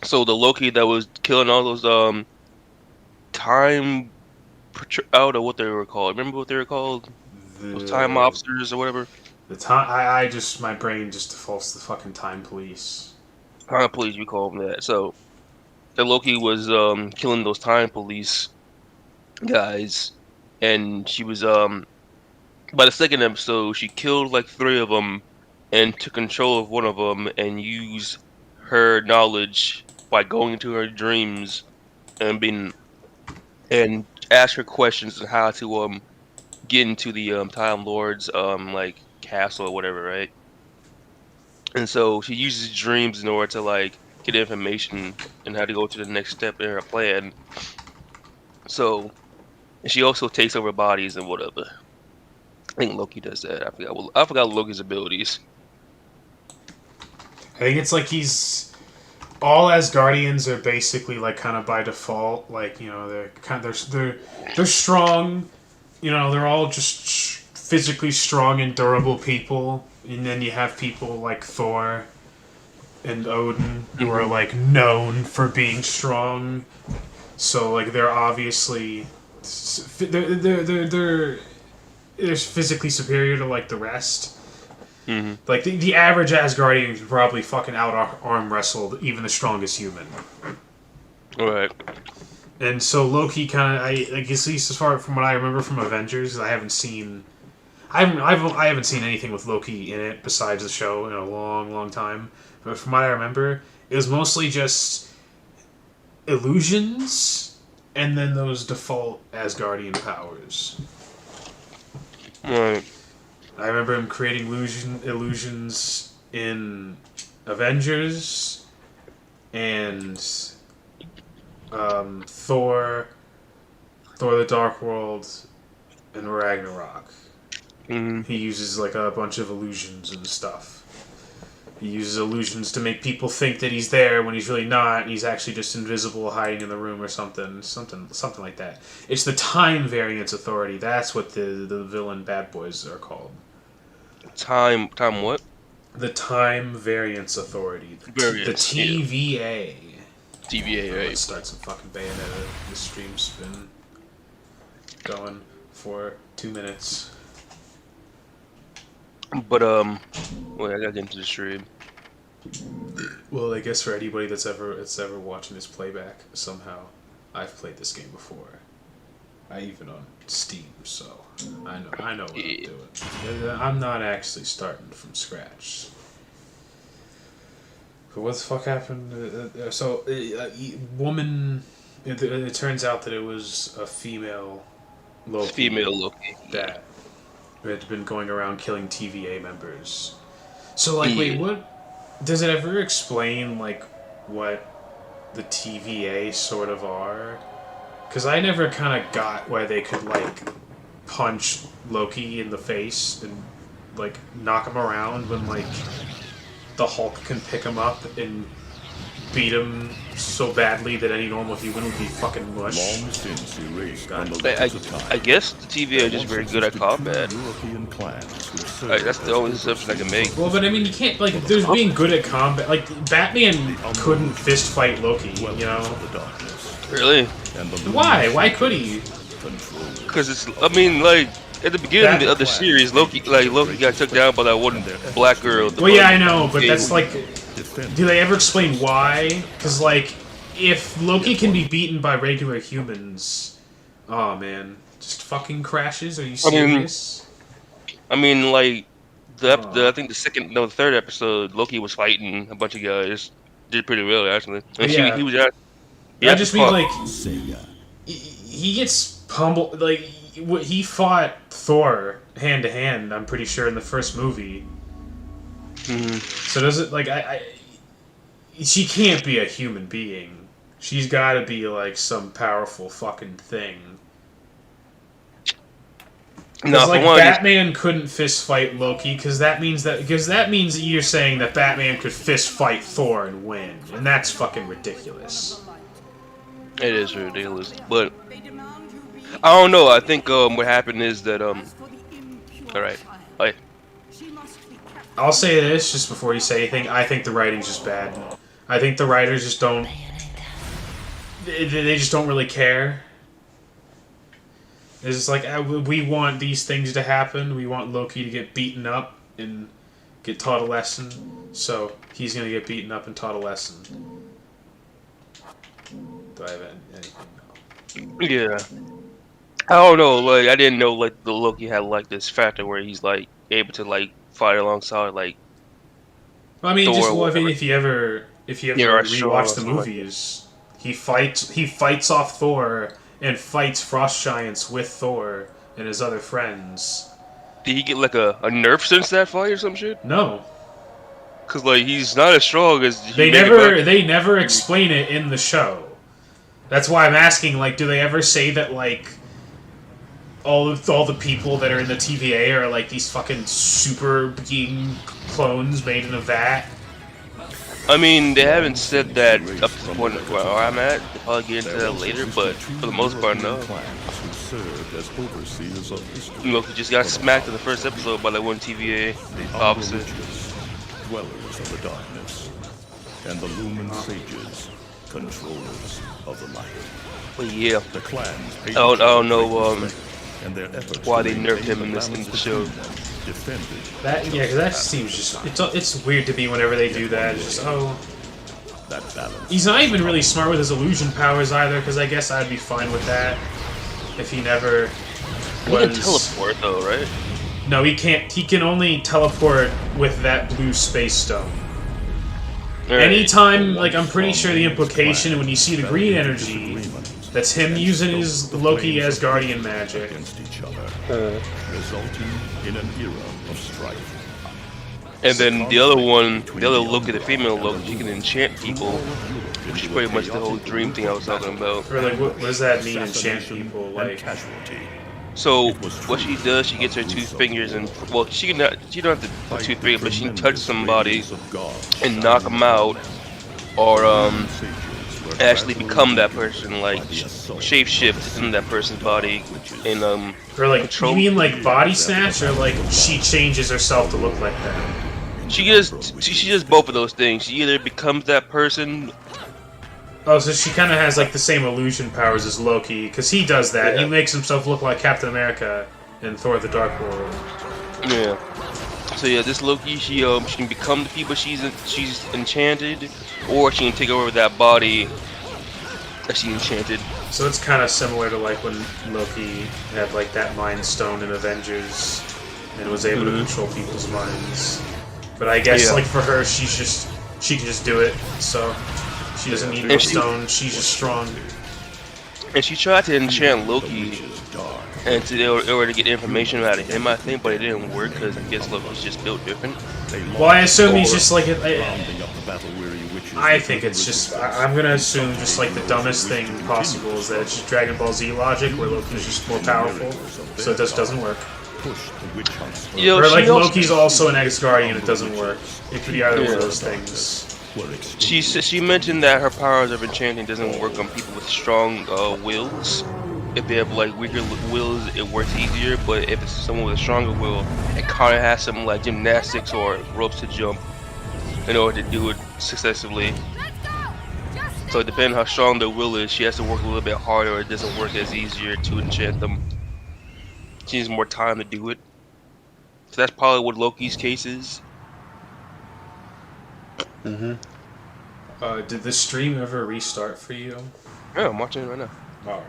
So the Loki that was killing all those time out or what they were called. Remember what they were called? Those time The officers or whatever. the time I just my brain just defaults to fucking time police. Time police, we call them that. So the Loki was killing those time police guys, and she was by the second episode she killed like three of them and took control of one of them and used her knowledge by going into her dreams and being and ask her questions on how to get into the Time Lord's like castle or whatever, right? And so she uses dreams in order to like get information and how to go to the next step in her plan. So and she also takes over bodies and whatever. I think Loki does that. I forgot Loki's abilities. I think it's like he's all Asgardians are basically like kind of by default, like they're kind of they're strong. They're all just physically strong and durable people, and then you have people like Thor and Odin who are Hmm. like known for being strong. So like they're obviously they're physically superior to like the rest. Hmm. Like the average Asgardian could probably fucking out arm wrestle even the strongest human. All right. And so Loki kind of, I guess, at least as far from what I remember from Avengers, I haven't seen anything with Loki in it besides the show in a long, long time. But from what I remember, it was mostly just illusions and then those default Asgardian powers. All right. I remember him creating illusions in Avengers and Thor, Thor: The Dark World, and Ragnarok. Hmm. He uses like a bunch of illusions and stuff. He uses illusions to make people think that he's there when he's really not, and he's actually just invisible, hiding in the room or something like that. It's the Time Variance Authority. That's what the villain bad boys are called. Time what? The Time Variance Authority. The Variance. Yeah. TVA. TVA, Let's right? start some fucking Bayonetta. This stream's been going for 2 minutes. But wait, I gotta get into the stream. Well, I guess for anybody that's ever watching this playback, somehow, I've played this game before. I even on Steam, so I know what I'm Yeah. doing. I'm not actually starting from scratch. But what the fuck happened? Woman. It turns out that it was a female It's Loki female Loki. that had been going around killing TVA members. So, like, wait, Yeah. what? Does it ever explain, like, what the TVA sort of are? Because I never kind of got why they could, like, punch Loki in the face and, like, knock him around when, like, the Hulk can pick him up and beat him so badly that any normal human would be fucking mush. Long since erased I, from the I, records of I time, guess the TVA there are just once very good at existed two combat. European clans who Like, served that's as the only assumption I can make. Well, but I mean, you can't, like, there's being good at combat. Like, Batman couldn't fist fight Loki, you know? of the darkness, Really? and the Why? Why could he? control. Because it's, I mean, like, at the beginning That. of the series, Loki got took down by that one black girl. Well, yeah, I know, but that's like. Defend Do they ever explain why? Because, like, if Loki can be beaten by regular humans. Oh, man. Just fucking crashes? Are you I mean, serious? I mean, like, I Oh. think the third episode, Loki was fighting a bunch of guys. Did pretty well, actually. And Yeah. he I actually just mean, fought. like, Seiya. he gets pummeled. Like, he fought Thor hand to hand, I'm pretty sure, in the first movie. Mhm. So does it, like, she can't be a human being. She's got to be like some powerful fucking thing. No, Because for like one, just Batman couldn't fist fight Loki because that means that you're saying that Batman could fist fight Thor and win, and that's fucking ridiculous. it is ridiculous. But I don't know. I think what happened is that all right, I'll say this just before you say anything. I think the writing's just bad. I think the writers just don't. They just don't really care. It's just like we want these things to happen. We want Loki to get beaten up and get taught a lesson. So he's gonna get beaten up and taught a lesson. Do I have anything? No. Yeah. I don't know. Like I didn't know like the Loki had like this factor where he's like able to like fight alongside like Well, I mean, Thor. just Or whatever. if you ever Yeah, or Shaw or rewatch the something like movies, he fights off Thor and fights frost giants with Thor and his other friends. Did he get like a nerf since that fight or some shit? No, Cause like he's not as strong as he they made never it they never explain it in the show. That's why I'm asking. Like, do they ever say that like all the people that are in the TVA are like these fucking super being clones made in a vat? I mean, they haven't said that up to the point where I'm at. They'll probably get into that later, but for the most part, no. Who served as overseers of history. Loki just got smacked in the first episode by that one TVA. The opposite. Abolitionists, dwellers of the darkness, and the Lumen sages, controllers of the light. But yeah, The clans I don't know and their efforts why to they nerfed him maintain in the balance show. between them defended That because that seems just it's weird to me whenever they do that. It's just that balance. he's not even really smart with his illusion powers either. Because I guess I'd be fine with that if he never He can was. teleport though, right? No, he can't. He can only teleport with that blue space stone. Alright. Anytime, like I'm pretty sure the implication when you see the green energy, that's him using his Loki Asgardian magic. Against each other, resulting in an era of strife. And then the other one, the other Loki, the female Loki, she can enchant people, which is pretty much the whole dream thing I was talking about. Or like, what does that mean? Enchant people? And Like, casualty. So what she does, she gets her two fingers and well, she don't have to put two fingers, but she can touch somebody and knock them out, or actually become that person, like shapeshift in that person's body, and or like, control. you mean like body snatch, or like she changes herself to look like that? She does both of those things. She either becomes that person. Oh, so she kind of has like the same illusion powers as Loki, because he does that. Yeah. He makes himself look like Captain America in Thor: The Dark World. Yeah. So yeah, this Loki, she can become the people she's enchanted, or she can take over that body that she enchanted. So it's kind of similar to like when Loki had like that Mind Stone in Avengers and was able to control people's minds. But I guess Yeah. like for her, she can just do it. So she doesn't need no And she- stone. She's just strong. And she tried to enchant Loki, and in order to get information out of him, I think, but it didn't work because I guess Loki's just built different. Well, I assume he's just like I I think it's just I'm gonna assume just like the dumbest thing possible is that it's just Dragon Ball Z logic where Loki's just more powerful, so it just doesn't work. You know, Or like she also- Loki's also an Asgardian, it doesn't work. It could be either one of those things. She mentioned that her powers of enchanting doesn't work on people with strong wills. If they have like weaker wills, it works easier. But if it's someone with a stronger will, it kind of has some like gymnastics or ropes to jump in order to do it successfully. So depending how strong the will is, she has to work a little bit harder. Or it doesn't work as easier to enchant them. She needs more time to do it. So that's probably what Loki's case is. Did the stream ever restart for you? Yeah, I'm watching it right now. Alright.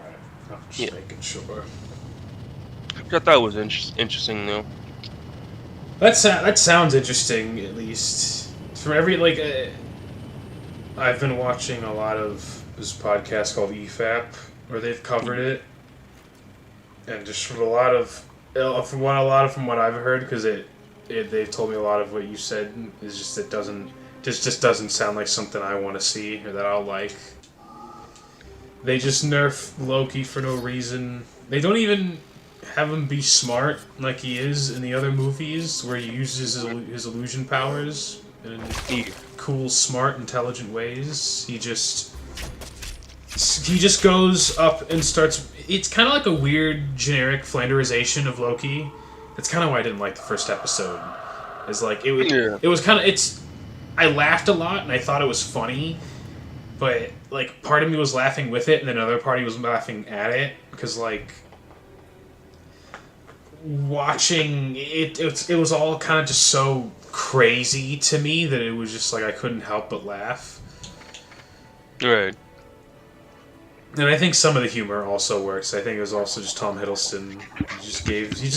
I'm just Yeah. making sure. Which I thought was interesting though. That sounds interesting, at least. From every, like, I've been watching a lot of this podcast called EFAP, where they've covered it. And just from from what I've heard, because they've told me a lot of what you said is just just doesn't sound like something I want to see or that I'll like. They just nerf Loki for no reason. They don't even have him be smart like he is in the other movies, where he uses his illusion powers in cool, smart, intelligent ways. He just goes up and starts. It's kind of like a weird, generic Flanderization of Loki. That's kind of why I didn't like the first episode. It's like it was kind of I laughed a lot and I thought it was funny, but like part of me was laughing with it and then another party was laughing at it because like watching it was all kind of just so crazy to me that it was just like I couldn't help but laugh. Right. And I think some of the humor also works. I think it was also just Tom Hiddleston. He just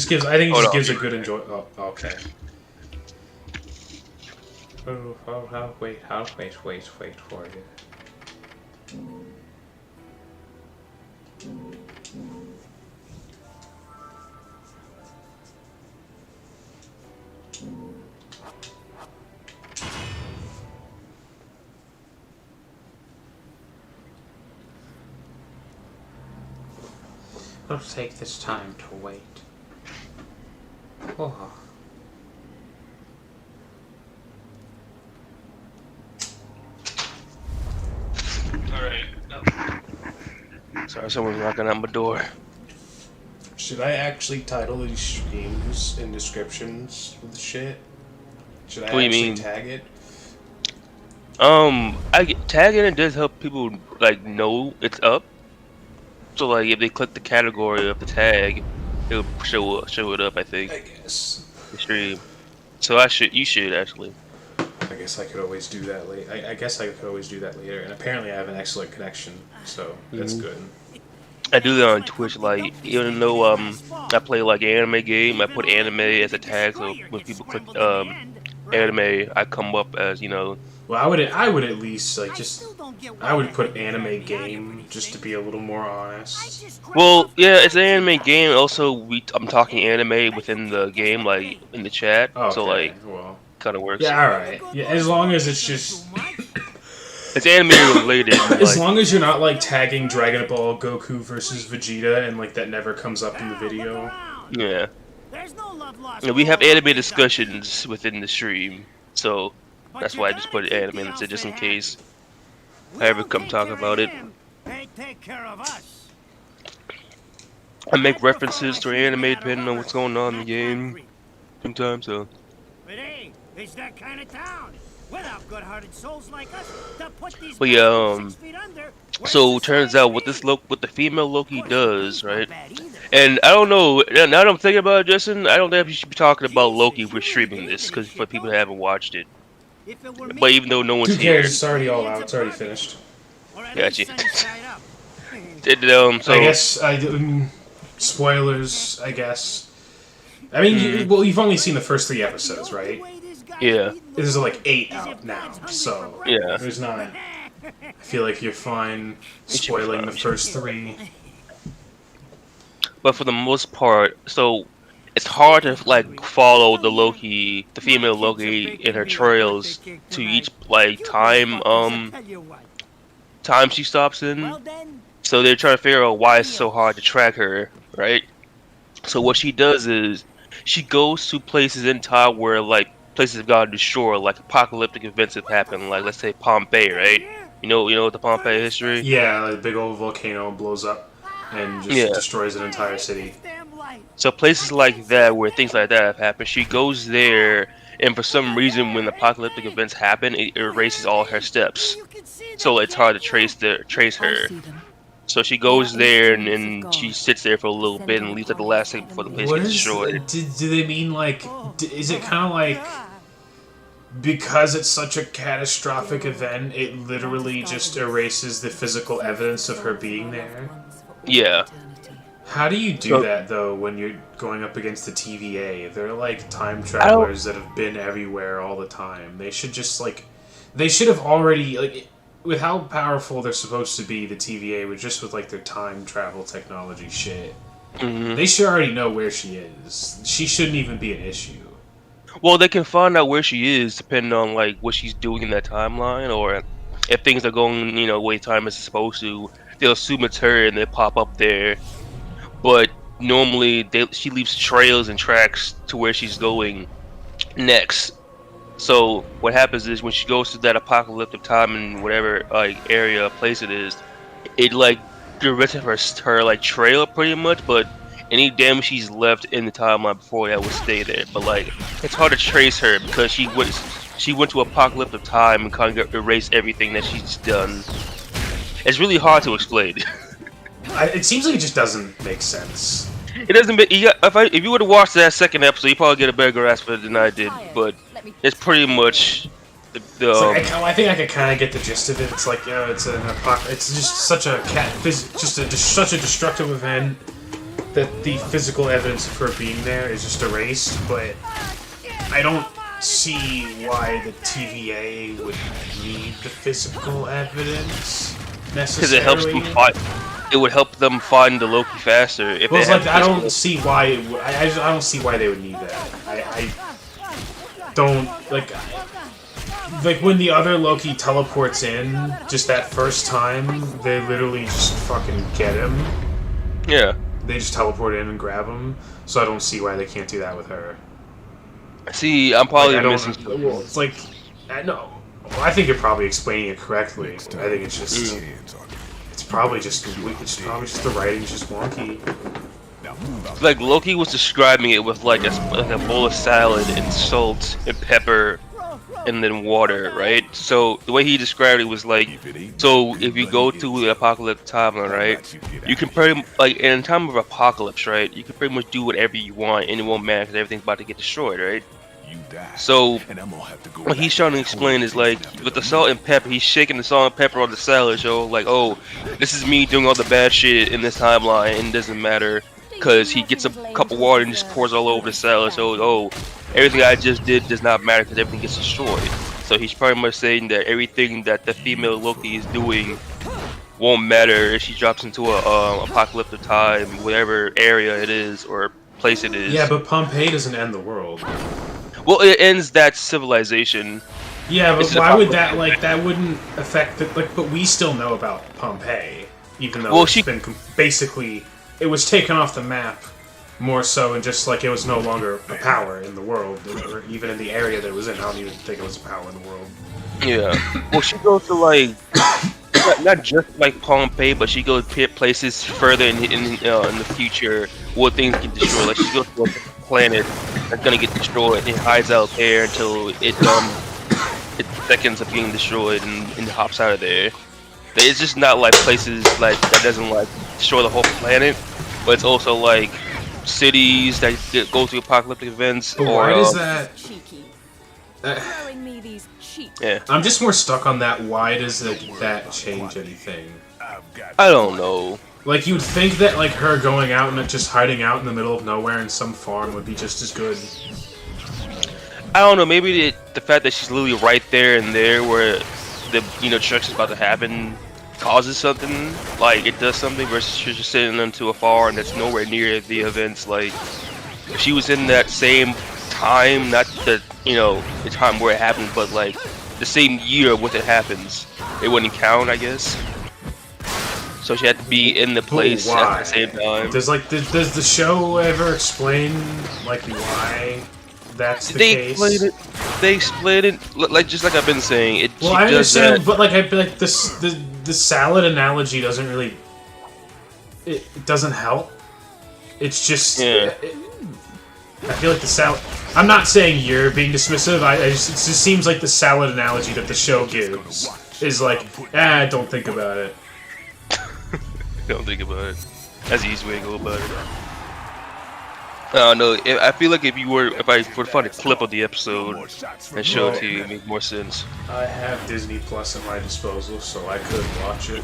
gives. I think he just gives a good enjoy. Oh, okay. Wait for it. Let's take this time to wait. Oh. Alright. Sorry, someone's knocking on my door. Should I actually title these streams in descriptions with the shit? Should I What do you actually mean? tag it? Tagging it does help people like know it's up. So like if they click the category of the tag, it'll show it up. I think I guess. the stream. So you should actually. I guess I could always do that later. I guess I could always do that later. And apparently I have an excellent connection, so that's good. I do that on Twitch. Like even though I play like anime game, I put anime as a tag. So when people click anime, I come up as Well, I would at least like just I would put anime game just to be a little more honest. Well, yeah, it's an anime game. Also, I'm talking anime within the game, like in the chat. Okay, So like, well, kind of works. yeah, all right. Yeah, as long as it's just It's anime related. as Like, long as you're not like tagging Dragon Ball Goku versus Vegeta and like that never comes up in the video. yeah. Yeah, we have anime discussions within the stream, so that's why I just put anime in it, just in case I ever come talk about it. I make references to anime depending on what's going on in the game sometimes, so. But hey, it's that kind of town. Without good-hearted souls like us to put these But yeah, 6 feet under, so turns out what the female Loki does, right? And I don't know. Now that I'm thinking about it, Justin, I don't think you should be talking about Loki if we're streaming this, because for people that haven't watched it. But even though no one's Who here, cares? It's already all out. It's already finished. Gotcha. So I guess spoilers. I guess. I mean, well, you've only seen the first 3 episodes, right? yeah, There's like 8 out now, so yeah. there's not. I feel like you're fine spoiling the first 3. But for the most part, so it's hard to like follow the female Loki in her trails to each like time she stops in. So they're trying to figure out why it's so hard to track her, right? So what she does is she goes to places in time where like places have gotten destroyed, like apocalyptic events have happened, like let's say Pompeii, right? You know the Pompeii history? Yeah, like a big old volcano blows up and just destroys an entire city. So places like that where things like that have happened, she goes there, and for some reason when apocalyptic events happen, it erases all her steps. So it's hard to trace her. So she goes there and she sits there for a little bit and leaves at the last second before the place What gets is? destroyed. Do they mean like? Is it kind of like? Because it's such a catastrophic event, it literally just erases the physical evidence of her being there? Yeah. How do you do that, though, when you're going up against the TVA? They're like time travelers that have been everywhere all the time. They should just, like... They should have already, like... With how powerful they're supposed to be, the TVA, with like, their time travel technology shit. Mm-hmm. They should already know where she is. She shouldn't even be an issue. Well, they can find out where she is depending on like what she's doing in that timeline, or if things are going, the way time is supposed to. They'll assume it's her and they pop up there. But normally, she leaves trails and tracks to where she's going next. So what happens is when she goes to that apocalyptic time in whatever like area, place it is, it like the rest of her like trail pretty much, but any damage she's left in the timeline before that will stay there. But like it's hard to trace her because she went to apocalyptic time and kind of erased everything that she's done. It's really hard to explain. It seems like it just doesn't make sense. It doesn't make if you would have watched that second episode, you probably get a better grasp of it than I did. But it's pretty much the It's like, I think I could kind of get the gist of it. It's like, it's an it's just such a such a destructive event that the physical evidence of her being there is just erased. But I don't see why the TVA would need the physical evidence because necessarily. it helps them fight. It would help them find the Loki faster if Well, they it's had like I don't physical- see why. I don't see why they would need that. I don't like when the other Loki teleports in. Just that first time, they literally just fucking get him. Yeah. They just teleport in and grab him. So I don't see why they can't do that with her. See, I'm probably Like, I missing. don't. Well, it's like no. Well, I think you're probably explaining it correctly. I think it's just. It's probably just the writing's just wonky. Like Loki was describing it with like a bowl of salad and salt and pepper and then water, right? So the way he described it was like, so if you go to the apocalypse timeline, right, you can pretty like in time of apocalypse, right, you can pretty much do whatever you want and it won't matter because everything's about to get destroyed, right? So what he's trying to explain is like with the salt and pepper, he's shaking the salt and pepper on the salad, so like, oh, this is me doing all the bad shit in this timeline and it doesn't matter because he gets a cup of water and just pours all over the salad, so oh, everything I just did does not matter because everything gets destroyed. So he's pretty much saying that everything that the female Loki is doing won't matter if she drops into a apocalyptic time, whatever area it is or place it is. Yeah, but Pompeii doesn't end the world. Well, it ends that civilization. Yeah, but It's why would that apocalyptic. that wouldn't affect the but we still know about Pompeii, even though Well, it's been basically it was taken off the map more so, and just like it was no longer a power in the world, or even in the area that it was in. I don't even think it was a power in the world. Yeah. Well, she goes to like not just like Pompeii, but she goes to places further in the future where things get destroyed. Like she goes to a planet that's gonna get destroyed and hides out there until it seconds of being destroyed and hops out of there. But it's just not like places like that doesn't like destroy the whole planet, but it's also like cities that go through apocalyptic events. But or why does that? Cheeky. Uh, Throwing me these cheap. Yeah, I'm just more stuck on that. Why does that change anything? I don't know. Like you'd think that like her going out and just hiding out in the middle of nowhere in some farm would be just as good. I don't know. Maybe the fact that she's literally right there and there where the destruction's about to happen causes something. Like it does something versus she's just sitting into a farm that's nowhere near the events. Like if she was in that same time, not the the time where it happened, but like the same year when it happens, it wouldn't count, I guess. So she had to be in the place at the same time. Does the show ever explain like why that's the case? They explained it like just like I've been saying. Well, she I does understand, that. but like the salad analogy doesn't really. It doesn't help. It's just. Yeah. I feel like the salad. I'm not saying you're being dismissive. It just seems like the salad analogy that the show gives is like, don't think about it. Don't think about it. That's the easy way to go about it. I don't know. I feel like if I were to find a clip of the episode and show it to you, it'd make more sense. I have Disney Plus at my disposal, so I could watch it.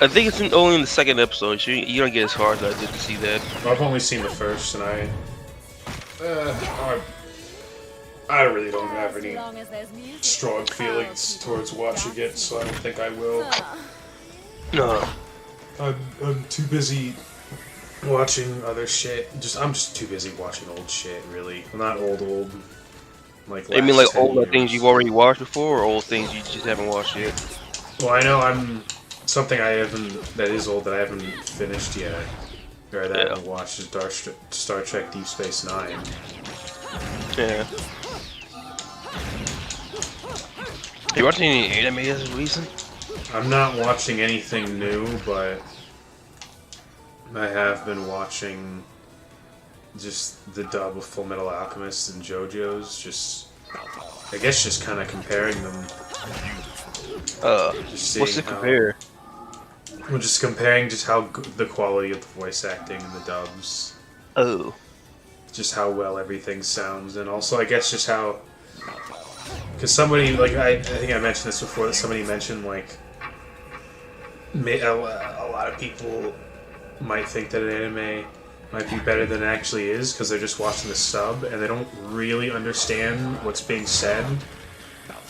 I think it's only in the second episode. So you don't get as hard as I did to see that. I've only seen the first, and I really don't have any strong feelings towards watching it, so I don't think I will. No. I'm too busy watching other shit. I'm just too busy watching old shit, really. Well, not old. Like You mean last like 10 older years. things you've already watched before, or old things you just haven't watched yet? Well, I know something that is old that I haven't finished yet, or that I haven't watched is Star Trek Deep Space Nine. Yeah. You watching any anime as recent? I'm not watching anything new, but I have been watching just the dub of Full Metal Alchemist and JoJo's. Just I guess just kind of comparing them. Just What's seeing to how. compare? Well, just comparing just how the quality of the voice acting and the dubs. Oh, Just how well everything sounds, and also I guess just how. Because somebody, like, I think I mentioned this before, that somebody mentioned, like, a lot of people might think that an anime might be better than it actually is because they're just watching the sub and they don't really understand what's being said.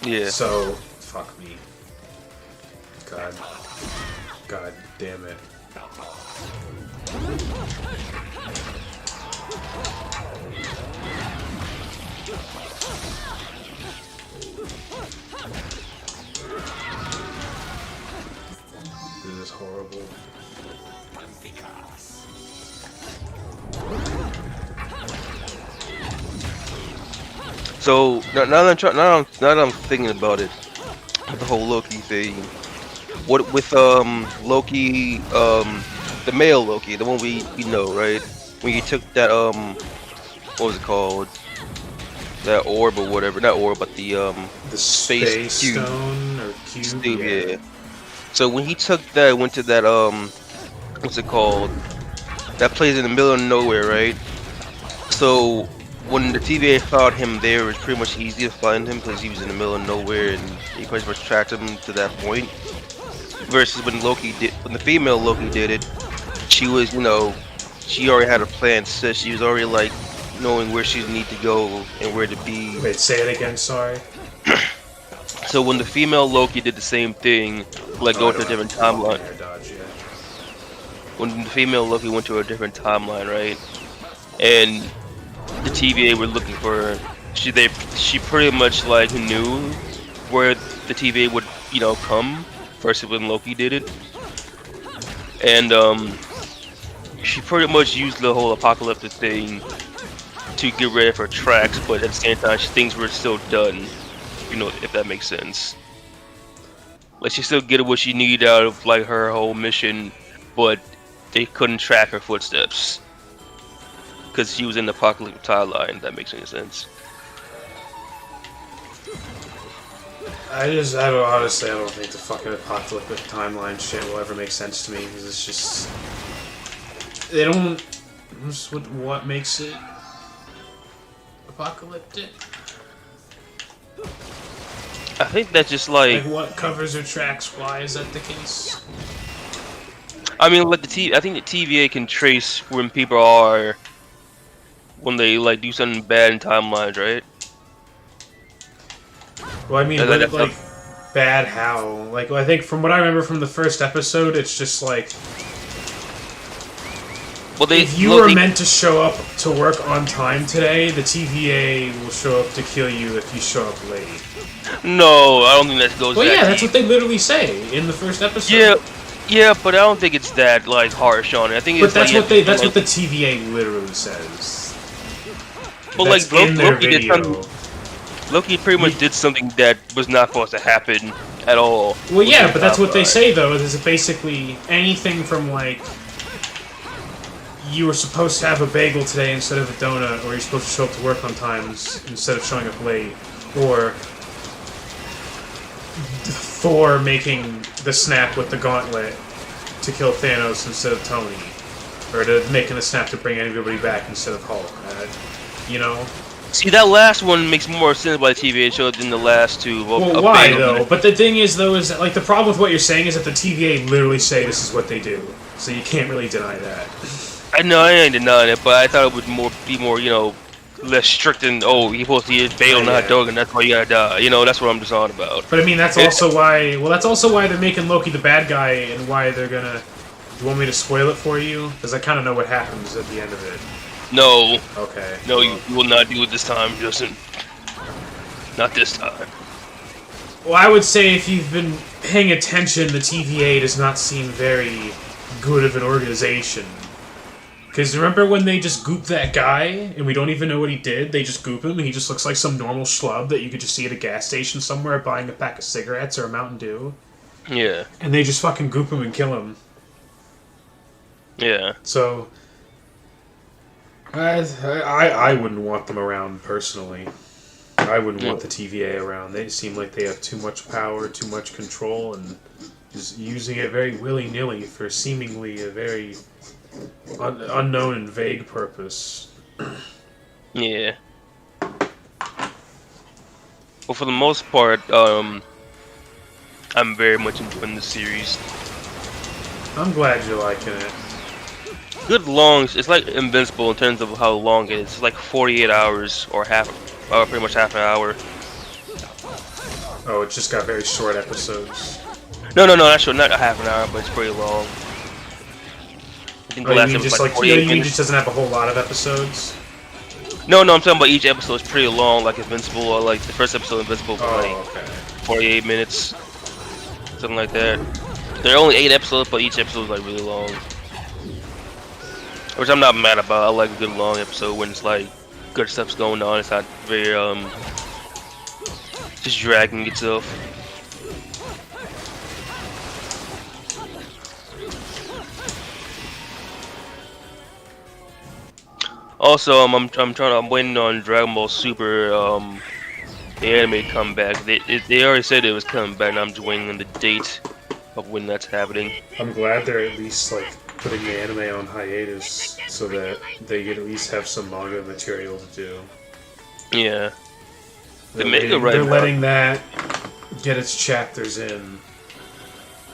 yeah. So, fuck me. God. God damn it. This is horrible. So now that I'm thinking about it, the whole Loki thing. What with Loki, the male Loki, the one we know, right? When you took that what was it called? That orb or whatever, not orb, but the The space Space cube. Stone or Cube? Cube, Yeah. yeah. So when he took that, went to that what's it called? That place in the middle of nowhere, right? So when the TVA found him there, it was pretty much easy to find him because he was in the middle of nowhere and he pretty much tracked him to that point. Versus when the female Loki did it, she was, she already had a plan set. She was already like knowing where she need to go and where to be. Wait, say it again, sorry. So when the female Loki did the same thing, like Oh, I go to a don't have different fucking timeline. air dodge yet. When the female Loki went to a different timeline, right? And the TVA were looking for her. She pretty much like knew where the TVA would, come versus when Loki did it. And she pretty much used the whole apocalyptic thing to get rid of her tracks, but at the same time things were still done. If that makes sense. Like she still get what she needed out of like her whole mission, but they couldn't track her footsteps because she was in the apocalyptic timeline. If that makes any sense. I don't think the fucking apocalyptic timeline shit will ever make sense to me because it's just they don't. What makes it apocalyptic? I think that's just Like what covers or tracks? Why is that the case? I mean, like I think the TVA can trace when people are when they like do something bad in timelines, right? Well, I mean, That's like bad how? Like I think from what I remember from the first episode, it's just like if you were meant to show up to work on time today, the TVA will show up to kill you if you show up late. No, I don't think that goes. Well, that yeah, that's deep. what they literally say in the first episode. Yeah, but I don't think it's that like harsh on it. I think But it's that's like that's what the TVA literally says. But That's like in their Loki did video. something. Loki pretty much did something that was not supposed to happen at all. Well, yeah, but that's what they say though. Is basically anything from like you were supposed to have a bagel today instead of a donut, or you're supposed to show up to work on time instead of showing up late, or Thor making the snap with the gauntlet to kill Thanos instead of Tony, or making the snap to bring everybody back instead of Hulk. See, that last one makes more sense by the TVA show than the last two. Well, why though? But the thing is, though, is that, like the problem with what you're saying is that the TVA literally say this is what they do, so you can't really deny that. I know I ain't denying it, but I thought it would be more, less strict than you're supposed to eat bagel, not dog, and that's why you gotta die. That's what I'm just on about. But I mean, that's also why. Well, that's also why they're making Loki the bad guy, and why they're gonna. You want me to spoil it for you? Because I kind of know what happens at the end of it. No. Okay. No, you will not do it this time, Justin. Not this time. Well, I would say if you've been paying attention, the TVA does not seem very good of an organization. Because remember when they just goop that guy, and we don't even know what he did? They just goop him, and he just looks like some normal schlub that you could just see at a gas station somewhere buying a pack of cigarettes or a Mountain Dew. Yeah. And they just fucking goop him and kill him. Yeah. So, I wouldn't want them around personally. I I wouldn't want the TVA around. They seem like they have too much power, too much control, and just using it very willy-nilly for seemingly a very unknown and vague purpose. Yeah. Well, for the most part, I'm very much enjoying the series. I'm glad you're liking it. Good long. It's like Invincible in terms of how long it is. It's like 48 hours or pretty much half an hour. Oh, it just got very short episodes. No, not short, not a half an hour, but it's pretty long. I think the last episode was like 48 you mean minutes. just doesn't have a whole lot of episodes? No, I'm talking about each episode is pretty long, like Invincible, or like the first episode of Invincible was like Okay. 48 minutes, something like that. There are only 8 episodes, but each episode is like really long. Which I'm not mad about. I like a good long episode when it's like good stuff's going on. It's not very just dragging itself. Also, I'm waiting on Dragon Ball Super, the anime come back. They already said it was coming back, and I'm just waiting on the date of when that's happening. I'm glad they're at least like putting the anime on hiatus so that they could at least have some manga material to do. Yeah. They're letting that get its chapters in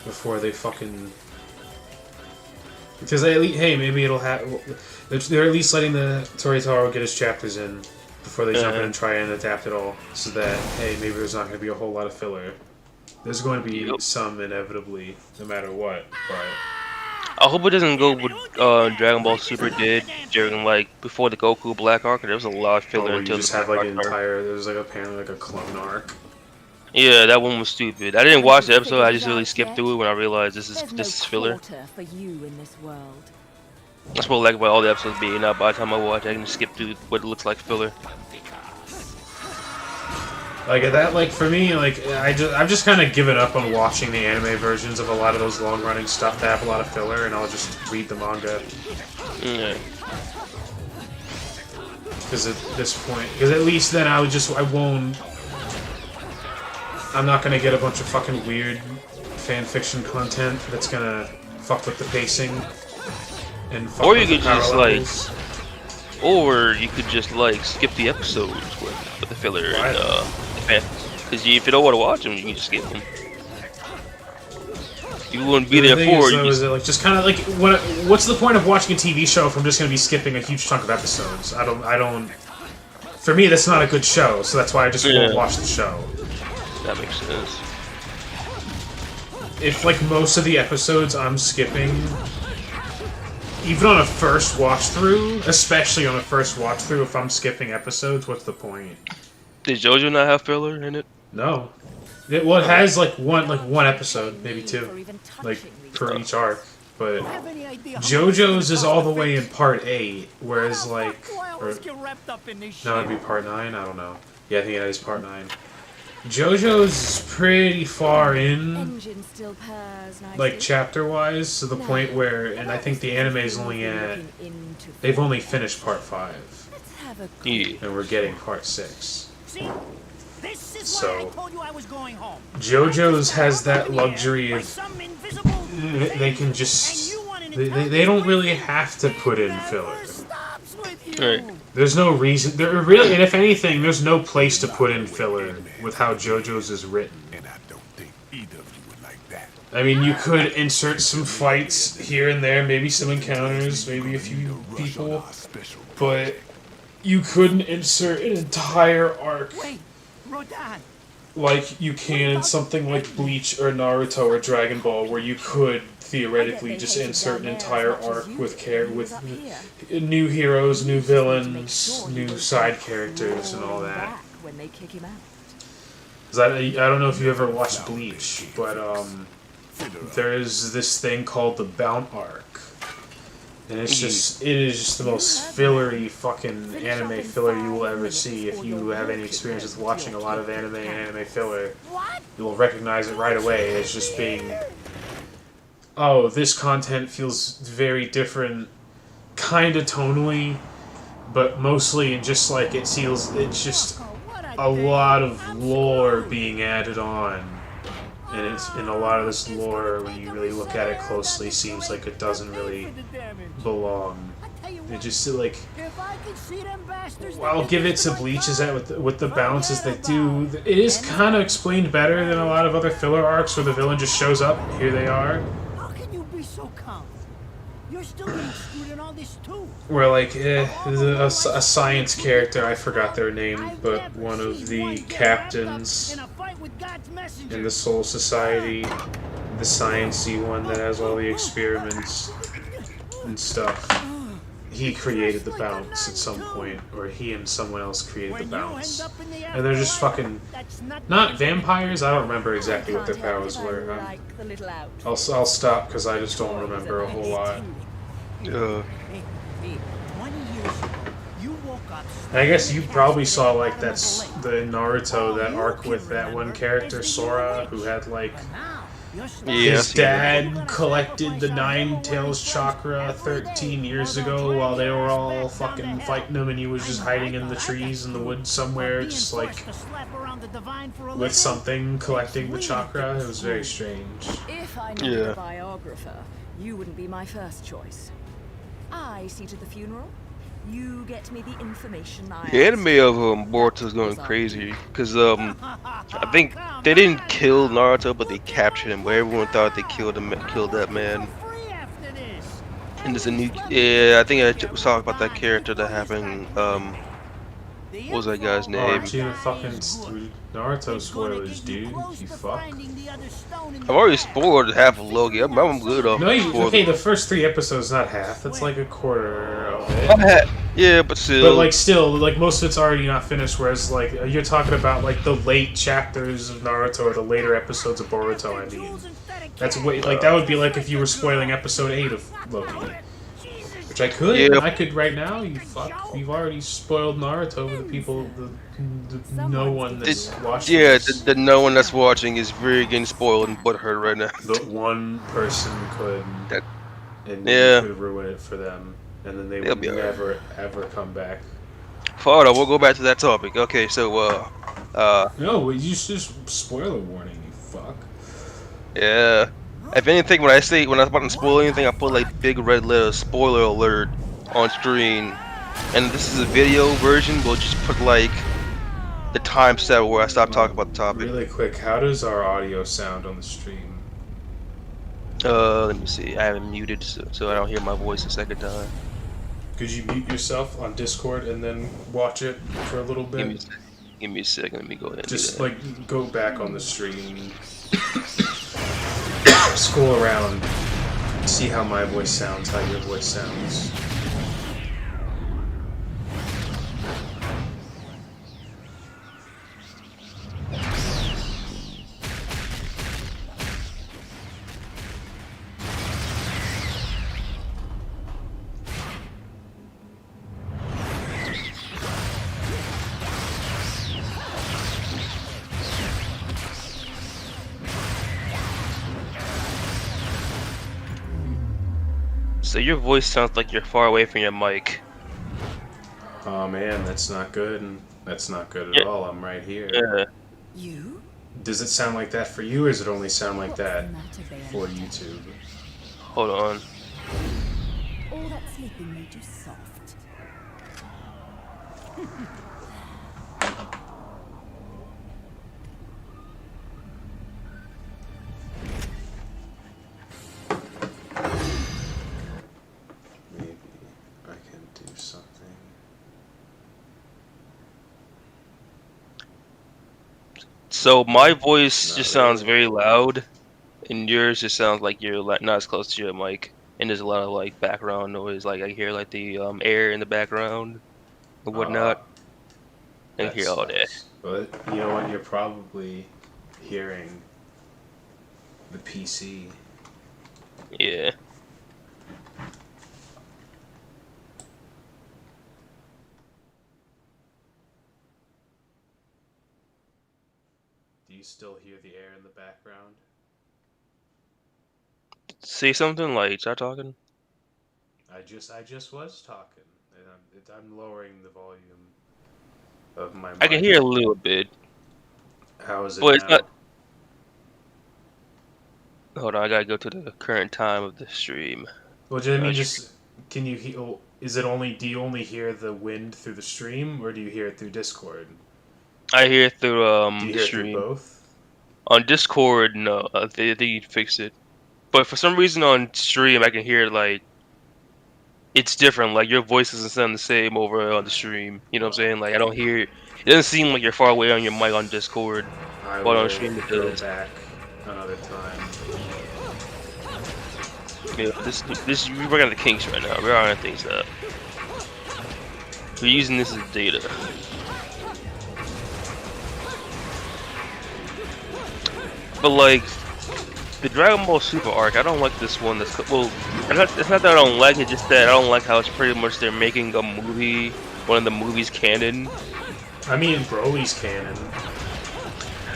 before they fucking. Because hey, maybe it'll have. They're at least letting the Toritaro get his chapters in before they jump in and try and adapt it all. So that hey, maybe there's not going to be a whole lot of filler. There's going to be some inevitably, no matter what. But I hope it doesn't go with Dragon Ball Super did during like before the Goku Black arc. There was a lot of filler until you just the have Black like an arc. entire. There's like apparently like a clone arc. Yeah, that one was stupid. I didn't watch the episode. I just really skipped through it when I realized this is filler. For you in this world. That's what I like about all the episodes being out. By the time I watch, I can just skip through what it looks like filler. Like that, like for me, like I've just kind of given up on watching the anime versions of a lot of those long-running stuff that have a lot of filler, and I'll just read the manga. Yeah. Because at this point, because at least then I'm not gonna get a bunch of fucking weird fan fiction content that's gonna fuck with the pacing and fuck Or with you the could power just levels. Or you could just like skip the episodes with the filler and because if you don't want to watch them, you can just skip them. You wouldn't be there for it. Is it like just kind of like what's the point of watching a TV show if I'm just going to be skipping a huge chunk of episodes? I don't. For me, that's not a good show, so that's why I just won't watch the show. That makes sense. If like most of the episodes I'm skipping, even on a first watch through, especially on a first watch through, if I'm skipping episodes, what's the point? Did JoJo not have filler in it? No. It has like one episode, maybe two, like for each arc. But JoJo's is all the way in part 8, whereas like, no, it'd be part 9. I don't know. Yeah, I think it is part 9. JoJo's is pretty far in, like chapter-wise, to the point where, and I think the anime is only at, they've only finished part 5, Yeah. and we're getting part 6. See? This is So, why I told you I was going home. JoJo's has that luxury of they can just they don't really have to put in filler. Right. There's no reason there really, and if anything, there's no place to put in filler with how JoJo's is written. And I don't think either of you would like that. I mean, you could insert some fights here and there, maybe some encounters, maybe a few people, but you couldn't insert an entire arc Wait, Rodan. like you can in something like Bleach or Naruto or Dragon Ball, where you could theoretically just insert an entire arc with new heroes, new villains, new side characters, and all that. I don't know if you ever watched Bleach, but there is this thing called the Bount arc. And it is just the most fillery fucking anime filler you will ever see. If you have any experience with watching a lot of anime and anime filler, you will recognize it right away as just being, oh, this content feels very different, kind of tonally, but mostly in just like it's just a lot of lore being added on. And a lot of this lore, when you really look at it closely, seems like it doesn't really belong. It just like, I'll give it to Bleach is that with the balances they do, it is kind of explained better than a lot of other filler arcs where the villain just shows up. Here they are. How can you be so calm? You're still being screwed in all this too. Where like a science character, I forgot their name, but one of the captains in the Soul Society, the sciencey one that has all the experiments and stuff. He created the bounce at some point, or he and someone else created the bounce. And they're just fucking not vampires. I don't remember exactly what their powers were. I'll stop because I just don't remember a whole lot. I guess you probably saw like that's the Naruto, that arc with that one character Sora who had like his dad collected the Nine Tails chakra 13 years ago while they were all fucking fighting him, and he was just hiding in the trees in the woods somewhere, just like with something collecting the chakra. It was very strange. If I needed a biographer, you wouldn't be my first choice. I see to the funeral. You get me the information I The anime of Boruto's going crazy because I think they didn't kill Naruto, but they captured him. Where everyone thought they killed that man. And there's a new, I think I was talking about that character that happened. What was that guy's name? Aren't you fucking Naruto spoilers, dude? You fuck. I've already spoiled half of Loki. I'm good off. No, okay, the first 3 episodes, not half. That's like a quarter of it. Yeah, but still. But like, still, like most of it's already not finished. Whereas, like, you're talking about like the late chapters of Naruto or the later episodes of Boruto. I mean, that's way like that would be like if you were spoiling episode 8 of Loki. Which I could. Yep. I could right now. You fuck. You've already spoiled Naruto for the people, the no one that's watching. Yeah, this. the no one that's watching is very getting spoiled and butthurt right now. The one person could, and yeah, you could ruin it for them, and then they would never ever come back. Hold on, we'll go back to that topic. Okay, so no, you just spoiler warning, you fuck. Yeah. If anything, when I'm about to spoil anything, I put like big red letters, spoiler alert, on screen. And this is a video version, we'll just put like the timestamp where I stop talking about the topic. Really quick, how does our audio sound on the stream? Let me see. I have it muted so I don't hear my voice a second time. Could you mute yourself on Discord and then watch it for a little bit? Give me a second. Let me go ahead and just do that. Like go back on the stream. Scroll around, see how my voice sounds, how your voice sounds. So your voice sounds like you're far away from your mic. Oh man, that's not good. That's not good at all. I'm right here. Yeah. You? Does it sound like that for you, or does it only sound like that for YouTube? Hold on. All that sleeping made you soft. Maybe I can do something. So my voice just sounds very loud, and yours just sounds like you're not as close to your mic, and there's a lot of like background noise. Like I hear like the air in the background and whatnot. I hear all that. But you know what? You're probably hearing the PC. Yeah. Do you still hear the air in the background? Say something like start talking. I just was talking, and I'm lowering the volume. of my I can mic. hear a little bit, How is it but it's now? not. Hold on, I gotta go to the current time of the stream. Well, I mean, Stream. just can you hear? Is it only? Do you only hear the wind through the stream, or do you hear it through Discord? I hear it through Do you the hear it through stream. both? On Discord, no, they you'd fix it. But for some reason on stream, I can hear like it's different. Like your voice doesn't sound the same over on the stream. You know what I'm saying? Like I don't hear. It doesn't seem like you're far away on your mic on Discord, I but on will stream it go does. back another time. Yeah, this we're working on the kinks right now. We're ironing things out. We're using this as data. But like the Dragon Ball Super arc, I don't like this one. Well, it's not that I don't like it, just that I don't like how it's pretty much they're making a movie, one of the movies canon. I mean, Broly's canon.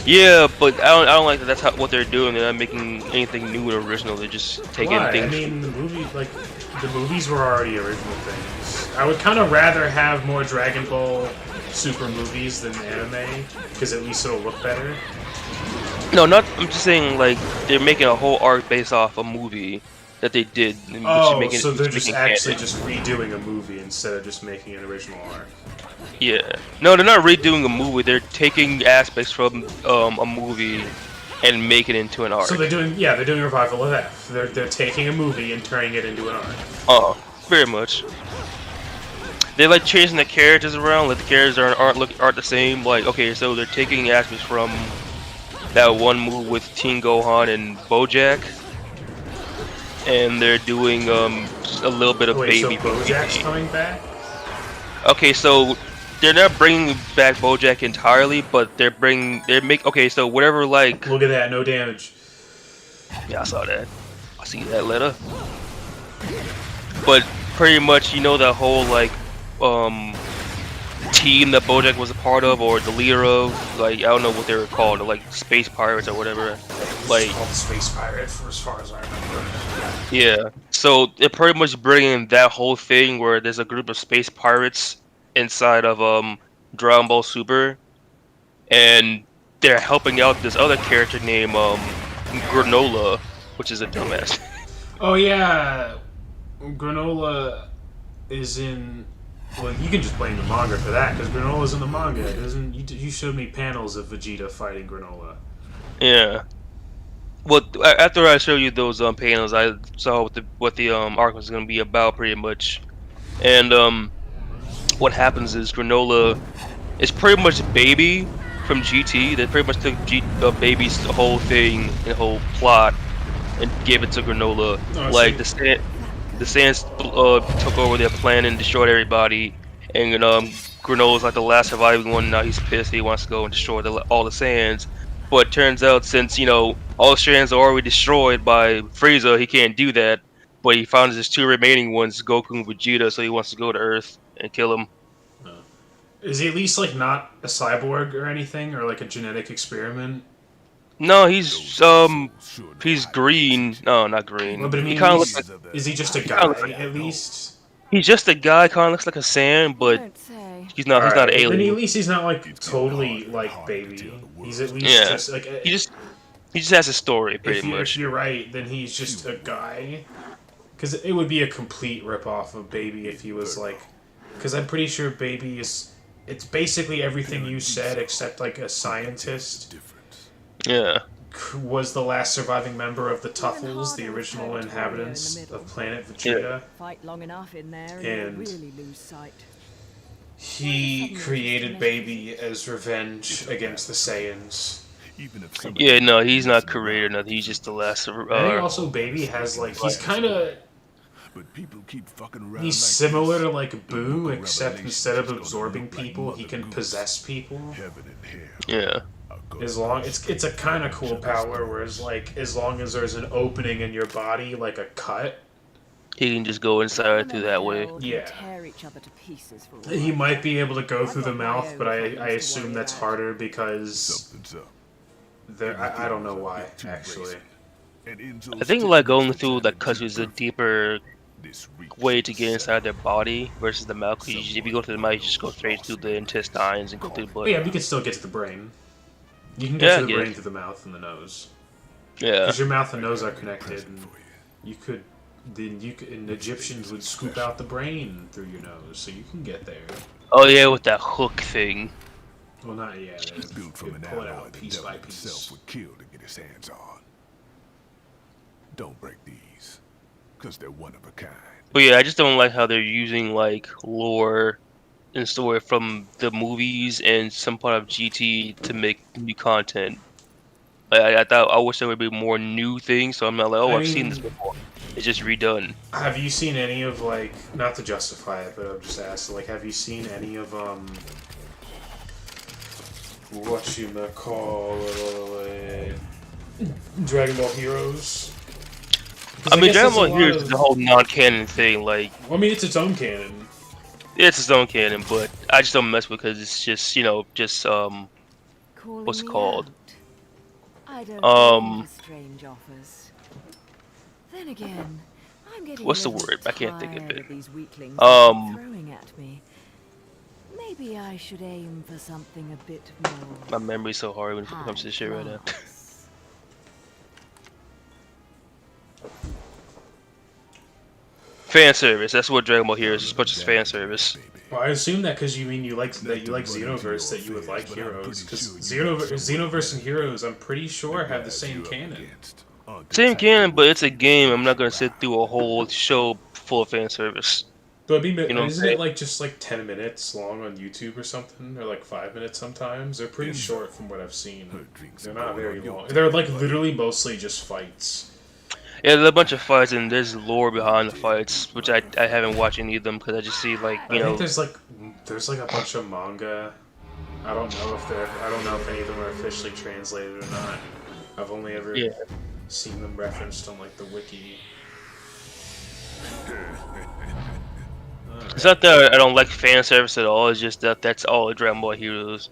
Yeah, but I don't like that. That's what they're doing. They're not making anything new and original. They're just taking Why? things. I mean, the movies were already original things. I would kind of rather have more Dragon Ball Super movies than anime, because at least it'll look better. No, not. I'm just saying like they're making a whole arc based off a movie that they did. Oh, so they're just actually just redoing a movie instead of just making an original arc. Yeah. No, they're not redoing a movie. They're taking aspects from a movie and making it into an arc. So they're doing a revival of F. They're taking a movie and turning it into an arc. Oh, very much. They like changing the characters around. Like the characters aren't the same. Like okay, so they're taking aspects from that one movie with Teen Gohan and BoJack, and they're doing a little bit of Wait, Baby. so BoJack's coming back? Okay, so they're not bringing back BoJack entirely, but okay, so whatever like Look at that, no damage. yeah, I saw that. I see that letter. But pretty much, you know, that whole like team that BoJack was a part of or the leader of, like I don't know what they were called, like space pirates or whatever. Like It's called Space Pirate, for as far as I remember. yeah, so they're pretty much bringing that whole thing where there's a group of space pirates inside of Dragon Ball Super, and they're helping out this other character named Granola, which is a dumbass. Oh yeah, Granola is in. Well, you can just blame the manga for that because Granola's in the manga. Doesn't you showed me panels of Vegeta fighting Granola? Yeah. Well, after I showed you those panels, I saw what the arc was going to be about, pretty much. And what happens is Granola is pretty much Baby from GT. They pretty much took Baby's whole thing, the whole plot, and gave it to Granola. Oh, Like see. the Saiyans took over their plan and destroyed everybody, and Granola's like the last surviving one. Now he's pissed. He wants to go and destroy all the Saiyans. But it turns out, since all the Saiyans are already destroyed by Frieza, he can't do that. But he found his two remaining ones, Goku and Vegeta, so he wants to go to Earth and kill them. Is he at least like not a cyborg or anything, or like a genetic experiment? No, he's green. No, not green. Well, but I mean, He kind of looks like is he just a kinda guy looks like- at least? he's just a guy. Kind of looks like a Saiyan, but Don't say. he's not. He's not an Then at alien. least he's not like totally like Baby. He's at least Yeah. just like. He just has a story, pretty If much. you're right, then he's just a guy. Because it would be a complete ripoff of Baby if he was like. Because I'm pretty sure Baby is. It's basically everything you said except like a scientist Yeah. was the last surviving member of the Tuffles, the harder original territory in the inhabitants middle. of planet Vegeta. Fight long enough in there and, And- you'll really lose sight. He created Baby as revenge against the Saiyans. Even if somebody Yeah, no, he's not created nothing. He's just the last. I think also Baby has like he's kind of but people keep fucking around he's like similar this. to like Boo, Book of except Revelation instead of is gonna absorbing look like people, Mother he can Goose. possess people. Heaven and hell Yeah. are gonna As long it's a kind of cool power, whereas like as long as there's an opening in your body, like a cut, He can just go inside through that way. Hell, Yeah. Tear each other to pieces for a he while. might be able to go I've through the got my mouth, own but I problems to assume worry that's about. harder because something's up. I don't know why Too actually. racing. And Enzo's I think like tickets going for through like Saturday countries too a deeper way to get inside their body versus the mouth. Because if you go to the mouth, you just go straight through the intestines and go through the But butt. yeah, but you can still get to the brain. You can get Yeah, to I the brain guess. through the mouth and the nose. Yeah. Because your mouth and nose are connected, and you could. And Egyptians would scoop out the brain through your nose, so you can get there. Oh yeah, with that hook thing. Well, not yet. It's built from an Pull it alloy out the piece devil by himself piece. would kill to get his hands on. Don't break these, because they're one of a kind. But yeah, I just don't like how they're using like lore and story from the movies and some part of GT to make new content. Like, I thought I wish there would be more new things, so I'm not like, oh, I I've seen this mean, before. It's just redone. have you seen any of like, not to justify it, but I'm just asking, like, have you seen any of what you call Dragon Ball Heroes? 'Cause I mean, guess Dragon there's a Ball lot here is of- the whole non-canon thing. Like, Well, I mean, it's its own canon. it's its own canon, but I just don't mess with because it's just, just Calling what's it me called? out. I don't Um, aim for strange offers. Then again, I'm getting What's a the little word? I can't think of tired it. these weaklings Um, throwing at me. Maybe I should aim for something a bit more. My memory's so hard when it comes to this shit right now. high-class. Fan service. That's what Dragon Ball here is. As much as fan service. Well, I assume that because you like Xenoverse, that you would like Heroes. Because Xenoverse and Heroes, I'm pretty sure, have the same canon. Same canon, but it's a game. I'm not gonna sit through a whole show full of fan service. But You know what I'm isn't saying? it like just like 10 minutes long on YouTube or something? Or like 5 minutes sometimes? They're pretty short from what I've seen. They're not very long. They're like literally mostly just fights. Yeah, there's a bunch of fights and there's lore behind the fights, which I haven't watched any of them because I just see like I think there's like a bunch of manga. I don't know if any of them are officially translated or not. I've only ever Yeah. seen them referenced on like the wiki. It's not that I don't like fan service at all. It's just that that's all Dragon Ball Heroes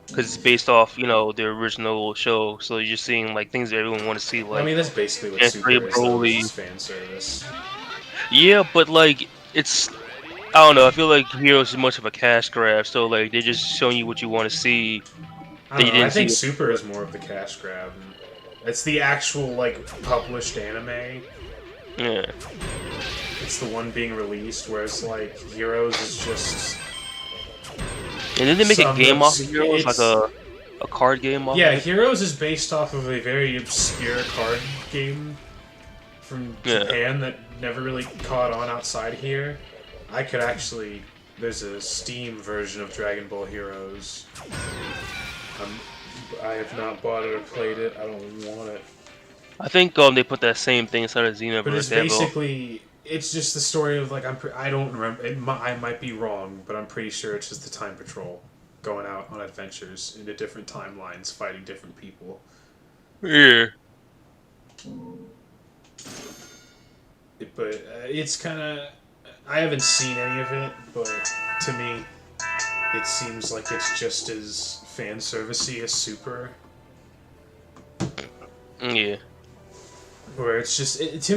because it's based off the original show. So you're just seeing like things that everyone want to see. Like I mean, that's basically what and Super is, though, Broly. is fan service. Yeah, but like it's I don't know. I feel like Heroes is much of a cash grab. So like they're just showing you what you want to see. I don't you know, I didn't think see- Super is more of the cash grab. It's the actual, like, published anime. Yeah. It's the one being released, whereas, like, Heroes is just... And then they make a Some game off of obs- Heroes, like it's- a card game off Yeah, of it. Heroes is based off of a very obscure card game from Yeah. Japan that never really caught on outside here. I could actually... There's a Steam version of Dragon Ball Heroes. I have not bought it or played it. I don't want it. I think they put that same thing inside of Xenoverse. But it's They have a- basically... It's just the story of, like, I don't remember... I might be wrong, but I'm pretty sure it's just the Time Patrol going out on adventures into different timelines, fighting different people. Yeah. But it's kind of... I haven't seen any of it, but to me, it seems like it's just as fan servicey as Super. Yeah. Where it's just it's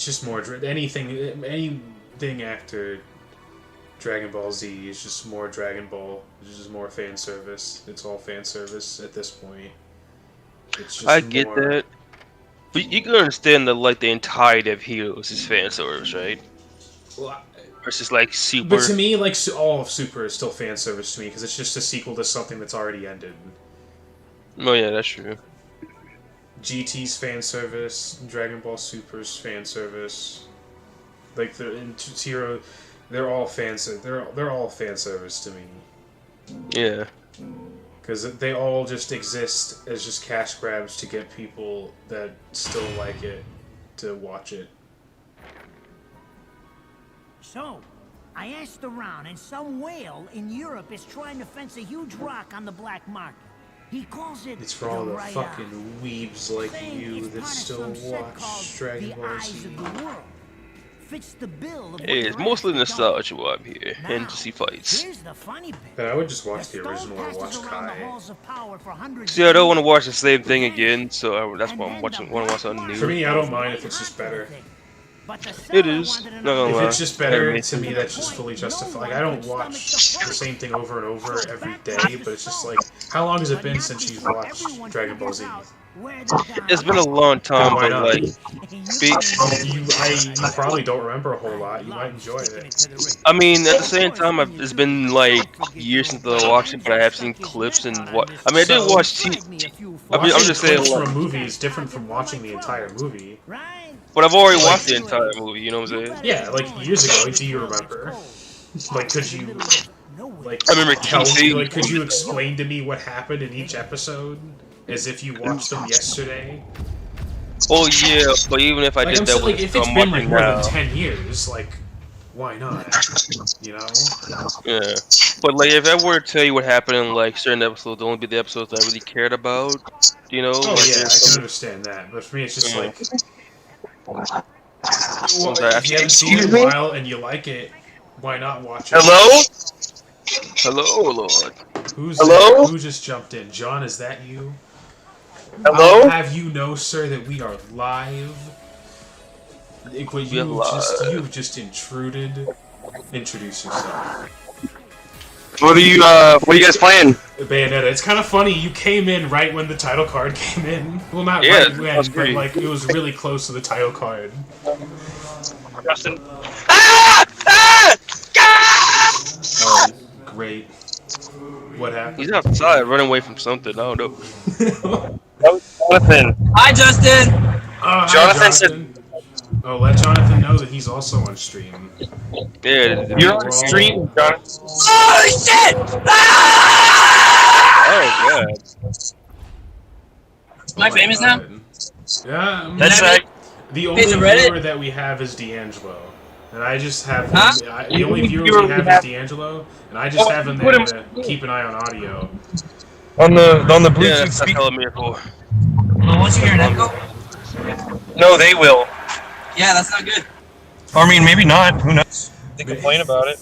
just more anything after Dragon Ball Z is just more Dragon Ball. It's just more fan service. It's all fan service at this point. It's just I get more, that. But you can understand that like the entirety of Heroes is fan service, right? Well, Versus like Super. but to me, like all of Super is still fan service to me because it's just a sequel to something that's already ended. Oh yeah, that's true. GT's fan service, Dragon Ball Super's fan service, like Hero, they're all they're all fan service to me Yeah. because they all just exist as just cash grabs to get people that still like it to watch it. So, I asked around, and some whale in Europe is trying to fence a huge rock on the black market. He calls it It's for all the right fucking eye. weebs like Saying you it's that part of still some set watch called Dragon The Ball Eyes Z. of the World. Fits the bill of what Hey, it's you're mostly after, don't it? nostalgia why I'm here and to see fights. Here's the funny bit. But I would just watch The the stone original or passes watch around the Kai. halls of power for hundreds See, I don't want to of watch the same thing again, so that's why I'm watching. Want to watch something For new. me, I don't mind if it's just better. But the It seller is. wanted Not another gonna If lie. it's just better, Anime. to me, that's just fully justified. Like, I don't watch the same thing over and over every day, but it's just like, how long has it been since you've watched Dragon Ball Z? It's been a long Then time, why but not? like, be, You probably don't remember a whole lot. You might enjoy it. I mean, at the same time, it's been like years since I watched it, but I have seen clips and what. I mean, I did watch. I mean, I'm Watching just saying, clips from like, a movie is different from watching the entire movie. but I've already watched the entire movie. You know what I'm saying? Yeah, like years ago. Do you remember? Like, could you like I remember tell me? King Like, could you explain to me what happened in each episode, as if you watched them yesterday? Oh yeah, but even if I Like, did that, like, with if it's I'm been like watching more now. than 10 years, like, why not? You know? Yeah, but like if I were to tell you what happened in like certain episodes, they'll only be the episodes I really cared about. You know, Oh like yeah, there's I can some. understand that. But for me, it's just Yeah. like, well, I'm sorry, if you haven't seen it in a while and you like it, why not watch it? Hello? Hello, Lord. Who's Hello? there? Who just jumped in? John, is that you? Hello? I'll have you know, sir, that we are live. But you've just intruded. Introduce yourself. What are you guys playing? Bayonetta. It's kind of funny. You came in right when the title card came in. Well, not Yeah, right when, that's but great. like it was really close to the title card. Justin. Ah! Ah! Oh, great. What happened? He's outside running away from something. I don't know. Jonathan. Hi, Justin. Hi, Jonathan said- Jonathan. Oh, let Jonathan know that he's also on stream. Yeah. You're on stream, Jonathan. Oh shit! Oh god. Am I famous now? Yeah. That's right. The only Is it Reddit? viewer that we have is D'Angelo. And I just have Huh? the only viewer we have is D'Angelo, and I just have him there to keep an eye on audio. On the Yeah, Bluetooth that's speaker. hella miracle. Well, once you hear an echo, No, they will. yeah, that's not good. Or I mean, maybe not. Who knows? They complain about it.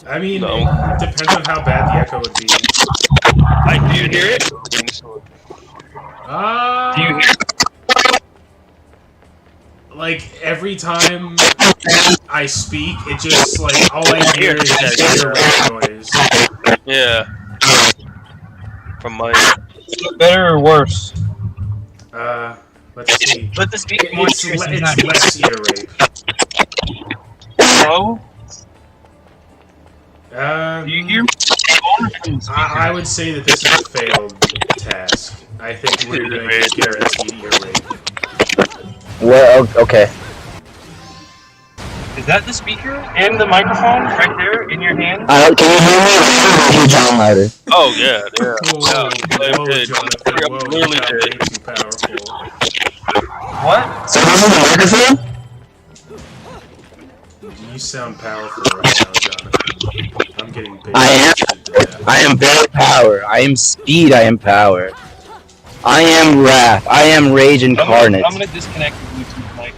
I mean, No. it depends on how bad the echo would be. Do you hear it? Uh, Do you hear? like every time I speak, it just like all I hear is just earwax noise. Yeah. From my. Better or worse? Let's see. Put the speaker more It's, serious. it's less ear rape. Hello? Um, Do you hear me? I would say that this is a failed task. I think we're going to get guaranteed ear rape. Well, okay. Is that the speaker and the microphone right there in your hand? Can you hear me? I hear John louder. Oh yeah. Yeah. Whoa, whoa, good. Jonathan, whoa, you Clearly got did. way too powerful. What? So this is the microphone? You sound powerful right now, Jonathan. I'm getting big. I am very power. I am speed. I am power. I am wrath. I am rage incarnate. I'm gonna disconnect the Bluetooth mic.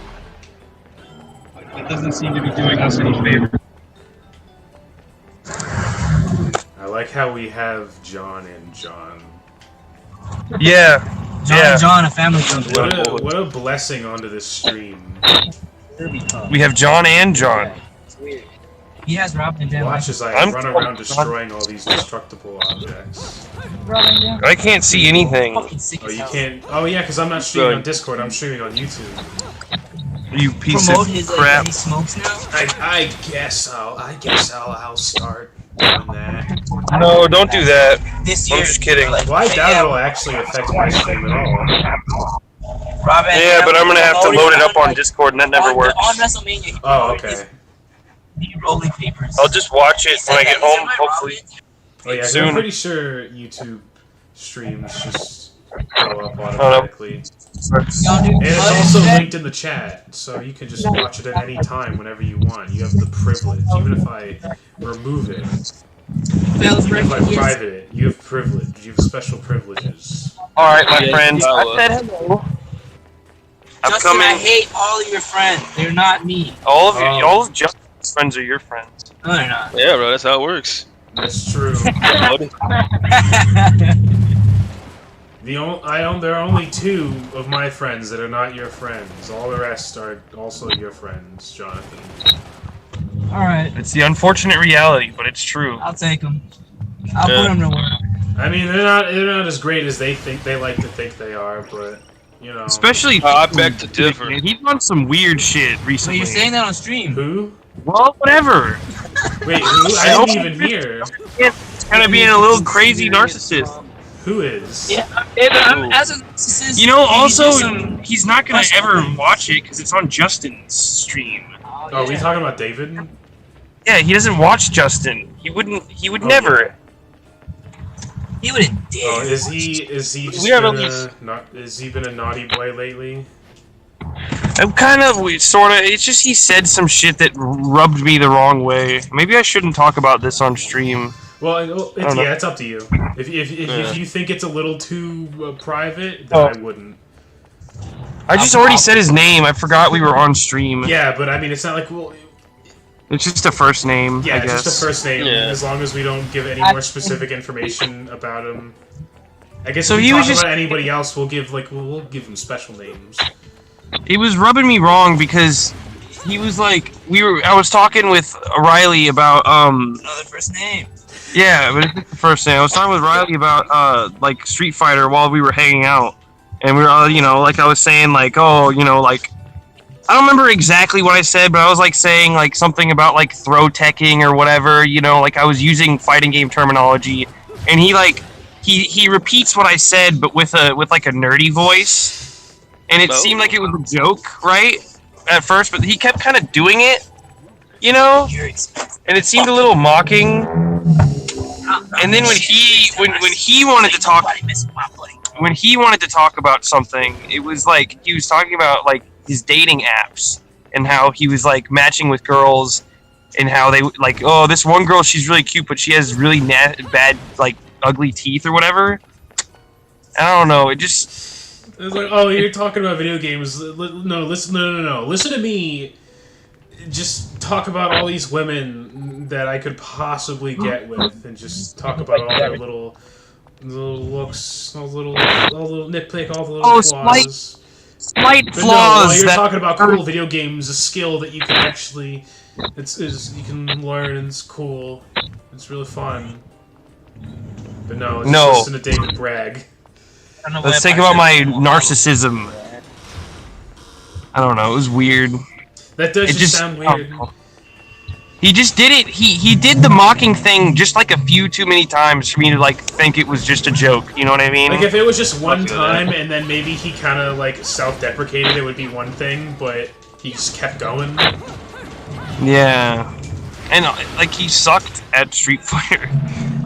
It doesn't seem to be doing us any favor. I like how we have John and John. Yeah. John and John, a family company. What a blessing onto this stream. We have John and John. He has Robin and Dan. Watch as I I'm- run around destroying all these destructible objects. Robin and Dan. I can't see anything. Fucking sick Oh, as you hell. can't. Oh, yeah, because I'm not streaming on Discord. I'm streaming on YouTube. You piece Promote of his crap. he smokes now. I guess I'll start doing that. No, don't do that. This I'm year. just kidding. Like, Well, I doubt yeah, it'll actually affect my stream at all. Robin, Yeah, but I'm gonna have to load it up on like, Discord, and that never on, works. On WrestleMania, he Oh, promoted okay. the rolling papers. I'll just watch it when I get home, hopefully. Oh yeah, 'cause Soon. I'm pretty sure YouTube streams just go up automatically. And it's also linked in the chat, so you can just watch it at any time whenever you want. You have the privilege. Even if I remove it, Phil's even if I birthday is- private it, you have privilege. You have special privileges. Alright, my Yeah, friends. I I will. said hello. I'm Justin, I coming. hate all of your friends. They're not me. All of you, Oh. all of Justin's friends are your friends. No, they're not. Yeah, bro. That's how it works. That's true. Buddy. There are only 2 of my friends that are not your friends. All the rest are also your friends, Jonathan. Alright, It's the unfortunate reality, but it's true. I'll take them. I'll put them to work. I mean, they're not as great as they like to think they are, but you know. Especially. I beg to differ. Man, he's done some weird shit So recently. you're saying that on stream? Who? Well, whatever. Wait, who? I didn't even hear. It's kind of being a little crazy narcissist. Who is? Yeah, as a narcissist, You know, maybe also, do some- he's not gonna ever watch it because it's on Justin's stream. Oh, are we talking about David? Yeah, he doesn't watch Justin. He wouldn't. He would never. He wouldn't dare. Oh, is he just We have been at least- has he been a naughty boy lately? I'm kind of, sort of. It's just he said some shit that rubbed me the wrong way. Maybe I shouldn't talk about this on stream. Well, it's up to you. If you think it's a little too private, then I wouldn't. I just already said his name. I forgot we were on stream. Yeah, but I mean, it's not like It's just a first name. yeah, I it's guess. just a first name. Yeah. As long as we don't give any more specific information about him. I guess So if we he talk was just- about anybody else, we'll give them special names. It was rubbing me wrong because he was like, I was talking with Riley about Another first name. yeah, but it's the first name. I was talking with Riley about like Street Fighter while we were hanging out, and we were like I was saying like, oh, like I don't remember exactly what I said, but I was like saying like something about like throw teching or whatever, like I was using fighting game terminology, and he repeats what I said but with like a nerdy voice. And it seemed like it was a joke, right? At first, but he kept kind of doing it, and it seemed a little mocking. And then when he wanted to talk about something, it was like he was talking about like his dating apps and how he was like matching with girls and how they like, oh, this one girl, she's really cute, but she has really bad like ugly teeth or whatever. I don't know. It just. It's like, oh, you're talking about video games. No, listen to me. Just talk about all these women that I could possibly get with, and just talk about all their little looks, all the little nitpick, all the little flaws. Slight But flaws. no, while you're that talking about cool video games, a skill that you can actually, you can learn, and it's cool. It's really fun. But no, just listen to David brag. Let's think about my narcissism. I don't know. It was weird. That does just sound weird. He just did it. He did the mocking thing just like a few too many times for me to like think it was just a joke. You know what I mean? Like if it was just one time and then maybe he kind of like self-deprecated, it would be one thing. But he just kept going. Yeah, and like he sucked at Street Fighter.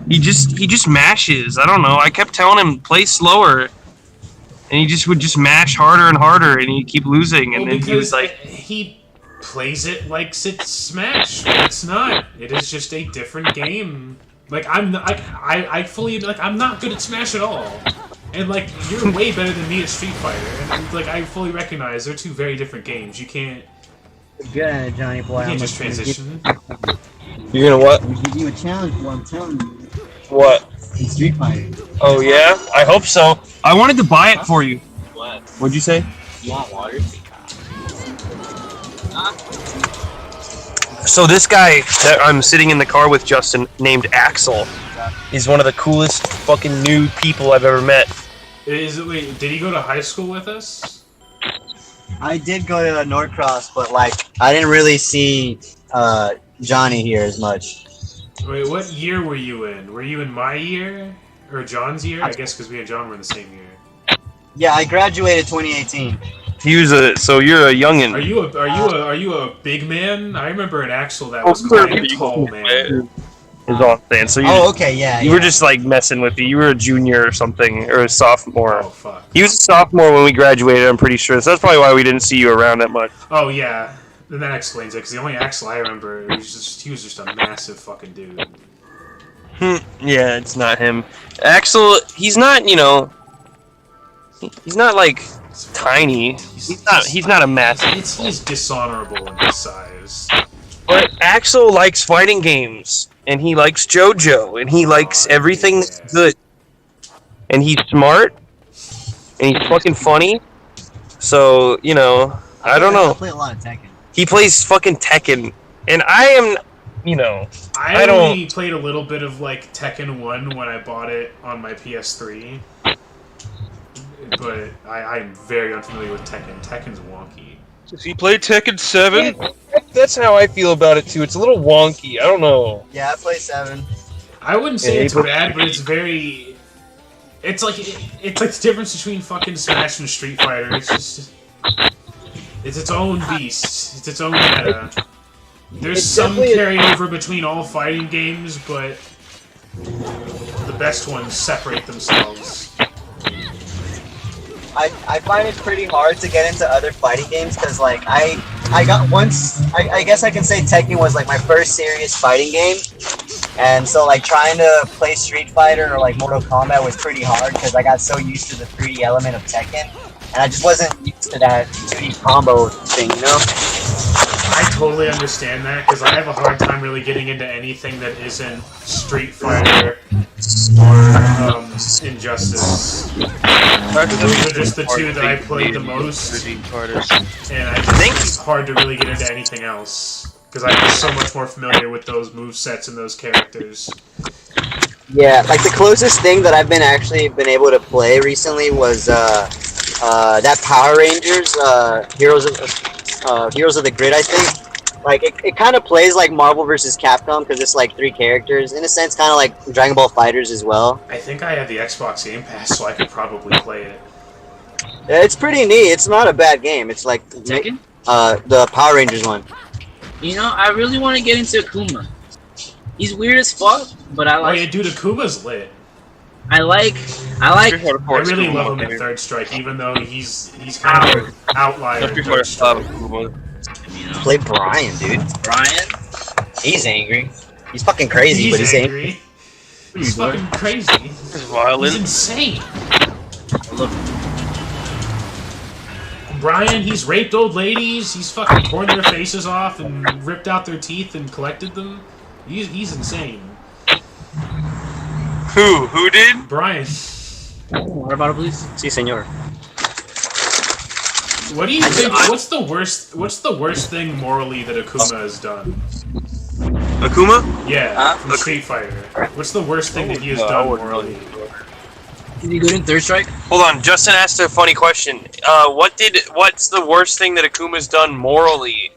He just mashes. I don't know. I kept telling him play slower, and he just would just mash harder and harder, and he'd keep losing. And then he was like, he plays it like it's Smash. But it's not. It is just a different game. Like I fully like I'm not good at Smash at all, and like you're way better than me at Street Fighter, and like I fully recognize they're 2 very different games. You can't. Good at it, Johnny boy. You can't just transition. "You're gonna what? We give you a challenge, boy. I'm telling you. What? In Street Fighter. Oh yeah, I hope so. I wanted to buy it for you. What? What'd you say? You want water? So this guy that I'm sitting in the car with, Justin, named Axel, is one of the coolest fucking new people I've ever met. Wait, did he go to high school with us? I did go to Norcross, but like I didn't really see Johnny here as much. Wait, what year were you in? Were you in my year or John's year? I guess because me and John were in the same year. Yeah, I graduated 2018. He was so you're a youngin. Are you a big man? I remember an Axel that was quite a tall man. Is all I'm saying. So Okay, yeah. You were just like messing with you. You were a junior or something, or a sophomore. Oh fuck. He was a sophomore when we graduated. I'm pretty sure. So that's probably why we didn't see you around that much. Oh yeah, then that explains it. Because the only Axel I remember, he was just a massive fucking dude. Yeah, it's not him. Axel, he's not. He's not like tiny. He's not a massive. He's dishonorable in his size. But Axel likes fighting games, and he likes JoJo, and he likes everything that's good. And he's smart, and he's fucking funny. So you know, I don't I know. play a lot of Tekken. He plays fucking Tekken, and I am, you know, I only played a little bit of like Tekken 1 when I bought it on my PS3, but I'm very unfamiliar with Tekken. Tekken's wonky. Does he play Tekken 7? That's how I feel about it too. It's a little wonky. I don't know. Yeah, I play 7. I wouldn't say it's bad, but it's very. It's like the difference between fucking Smash and Street Fighter. It's just. It's its own beast. It's its own meta. There's some carryover between all fighting games, but the best ones separate themselves. I find it pretty hard to get into other fighting games because, like, I got once. I guess I can say Tekken was like my first serious fighting game, and so like trying to play Street Fighter or like Mortal Kombat was pretty hard because I got so used to the 3D element of Tekken, and I just wasn't used to that 2D combo thing, you know. I totally understand that because I have a hard time really getting into anything that isn't Street Fighter or Injustice. Those are just the two that I played the most, and I just think it's hard to really get into anything else because I'm just so much more familiar with those movesets and those characters. Yeah, like the closest thing that I've been able to play recently was that Power Rangers Heroes of the Grid, I think. Like, it kind of plays like Marvel vs. Capcom because it's like 3 characters. In a sense, kind of like Dragon Ball Fighters as well. I think I have the Xbox Game Pass, so I could probably play it. Yeah, it's pretty neat. It's not a bad game. It's like Tekken? The Power Rangers one. You know, I really want to get into Akuma. He's weird as fuck, but I like. Oh yeah, dude, Akuma's lit. I like. I really love him in Third Strike, even though he's kind of an outlier. In Third Strike. Play Brian, dude. Brian? He's angry. He's fucking crazy, but he's angry. He's fucking crazy. He's violent. He's insane. Brian, he's raped old ladies. He's fucking torn their faces off and ripped out their teeth and collected them. He's insane. Who did? Brian. Water bottle, please. Si, senor. What do you think? What's the worst thing morally that Akuma has done? Akuma? Yeah, from Street Fighter. What's the worst thing that he has done morally? Is he good in Third Strike? Hold on, Justin asked a funny question. What's the worst thing that Akuma's done morally?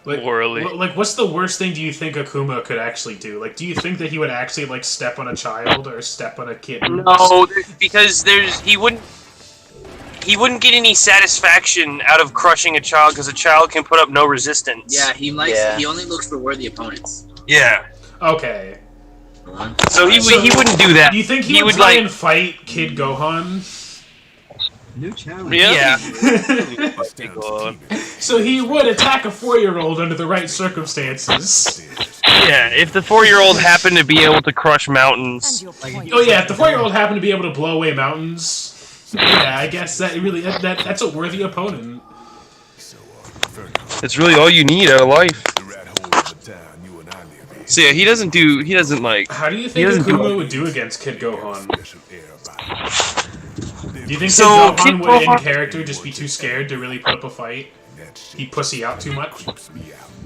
Morally. Like, what's the worst thing do you think Akuma could actually do? Like, do you think that he would actually, like, step on a child or step on a kitten? No, because he wouldn't get any satisfaction out of crushing a child because a child can put up no resistance. Yeah, he only looks for worthy opponents. Yeah. Okay. So he wouldn't do that. Do you think he would try and fight Kid Gohan? New challenge. Yeah. So he would attack a 4-year-old under the right circumstances. Yeah, if the 4-year-old happened to be able to crush mountains. Oh yeah, if the 4-year-old happened to be able to blow away mountains, yeah, I guess that's a worthy opponent. That's really all you need out of life. So yeah, he doesn't like. How do you think Akuma would do against Kid Gohan? Do you think So, Kid Gohan Kid would, in Gohan- character, just be too scared to really put up a fight? He'd pussy out too much?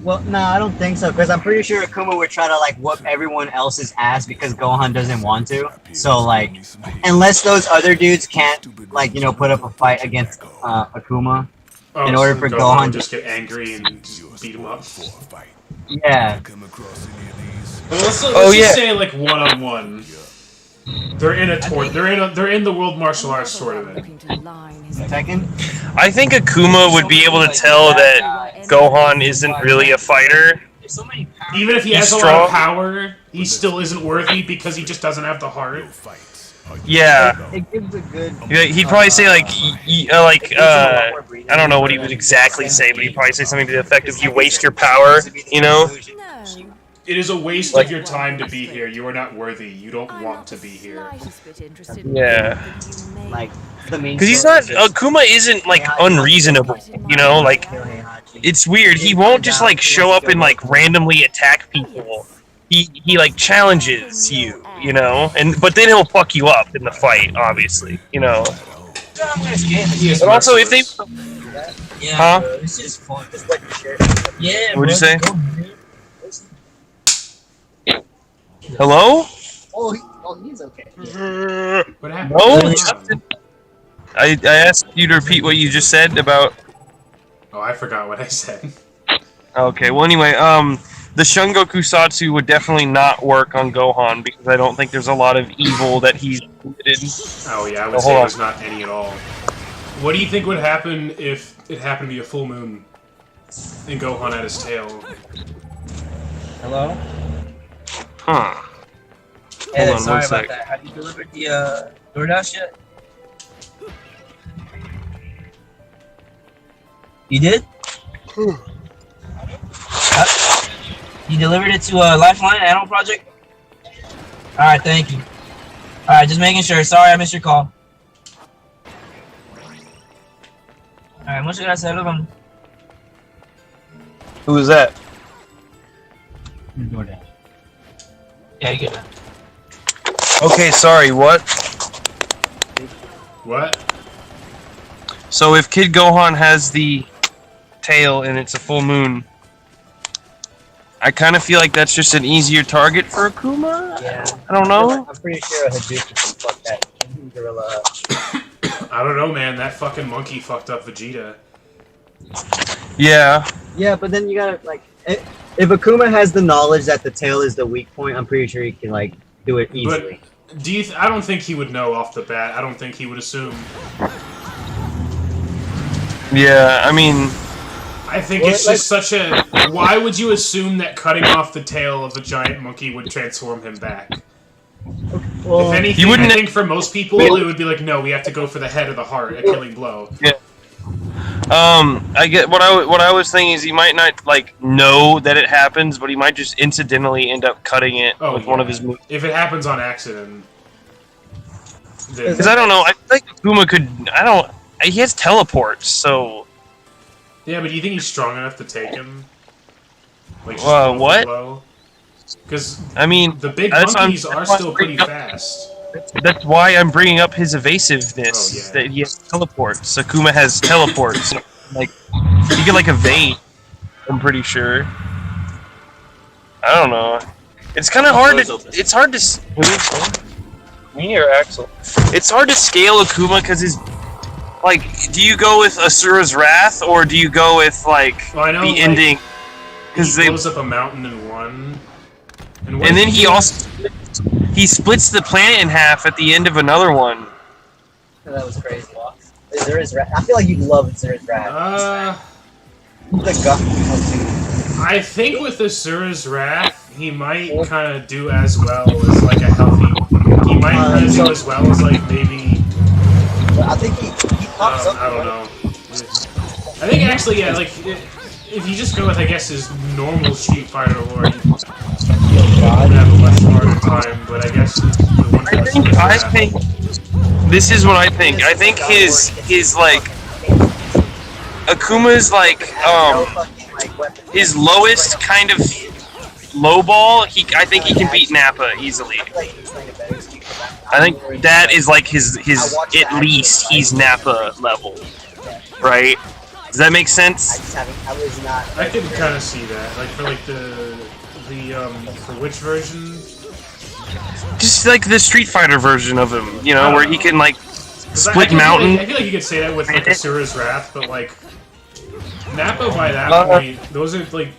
Well, no, I don't think so, because I'm pretty sure Akuma would try to, like, whoop everyone else's ass because Gohan doesn't want to. So, like, unless those other dudes can't, like, you know, put up a fight against Akuma, in order for Gohan would just get angry and just beat him up. Yeah. Well, let's just say, like, 1-on-1. They're in a tour. They're in the World Martial Arts tournament. Tekken? I think Akuma would be able to tell that Gohan isn't really a fighter. Even if he has a lot of power, he still isn't worthy because he just doesn't have the heart. Yeah. It gives a good. He'd probably say I don't know what he would exactly say, but he'd probably say something to the effect of "You waste your power," you know. It is a waste of your time to be here. You are not worthy. You don't want to be here. Yeah. Like the main. Because he's not. Akuma isn't like unreasonable, you know. Like it's weird. He won't just like show up and like randomly attack people. He like challenges you, you know, but then he'll fuck you up in the fight, obviously, you know. I'm gonna skate. But also, if they, Yeah, huh? bro, this is fun. Just like your shirt. Yeah, What'd you say? Bro. Hello? He's okay. What happened? No. I asked you to repeat what you just said about. Oh, I forgot what I said. Okay. Well, anyway, the Shungoku Satsu would definitely not work on Gohan because I don't think there's a lot of evil that he's committed. Oh yeah, I would say there's not any at all. What do you think would happen if it happened to be a full moon and Gohan had his tail? Hello? Huh. Hey, Hold on sorry one about sec. that. Have you delivered the DoorDash yet? You did? You delivered it to Lifeline Animal Project? Alright, thank you. Alright, just making sure. Sorry I missed your call. Alright, muchas gracias. Who is that? DoorDash. Yeah, you get that. Okay, sorry. What? What? So if Kid Gohan has the tail and it's a full moon, I kind of feel like that's just an easier target for Akuma. Yeah. I don't know. I'm pretty sure a Hadouken can fuck that gorilla up. I don't know, man. That fucking monkey fucked up Vegeta. Yeah. Yeah, but then you gotta, like... If Akuma has the knowledge that the tail is the weak point, I'm pretty sure he can, like, do it easily. But do you? I don't think he would know off the bat. I don't think he would assume. Yeah, I mean... I think it's just such a... Why would you assume that cutting off the tail of a giant monkey would transform him back? Well, If anything, I think for most people, it would be like, no, we have to go for the head of the heart, a killing blow. Yeah. I get what I was thinking is he might not like know that it happens, but he might just incidentally end up cutting it with one of his moves. If it happens on accident, Because I don't know, I think Akuma could. He has teleports, so. Yeah, but do you think he's strong enough to take him? Like, what? Because I mean, the big monkeys are still pretty fast. That's why I'm bringing up his evasiveness. That he has teleports. Akuma has teleports. Like he can like evade. I'm pretty sure. I don't know. It's kind of hard to. It's hard to. Me or Axel? It's hard to scale Akuma because his. Like, do you go with Asura's Wrath or do you go with like the ending? Because he blows up a mountain in one. And then he also splits the planet in half at the end of another one. That was crazy. Zura's Wrath. I feel like you'd love Zura's Wrath. I think with Asura's Wrath, he might kind of do as well as like a healthy. He might kind of do as well as like maybe. I think he pops up. I don't know. I think actually, yeah, like if you just go with I guess his normal Street Fighter lore, would have a much harder time. But I guess the one. I think this is what I think. I think his like Akuma's like his lowest kind of low ball. I think he can beat Nappa easily. I think that is like his at least he's Nappa level, right? Does that make sense? I can kind of see that, like for like the for which version? Just like the Street Fighter version of him, you know, where he can like split mountain. I feel like you could say that with like Asura's Wrath, but like Nappa by that point, those are like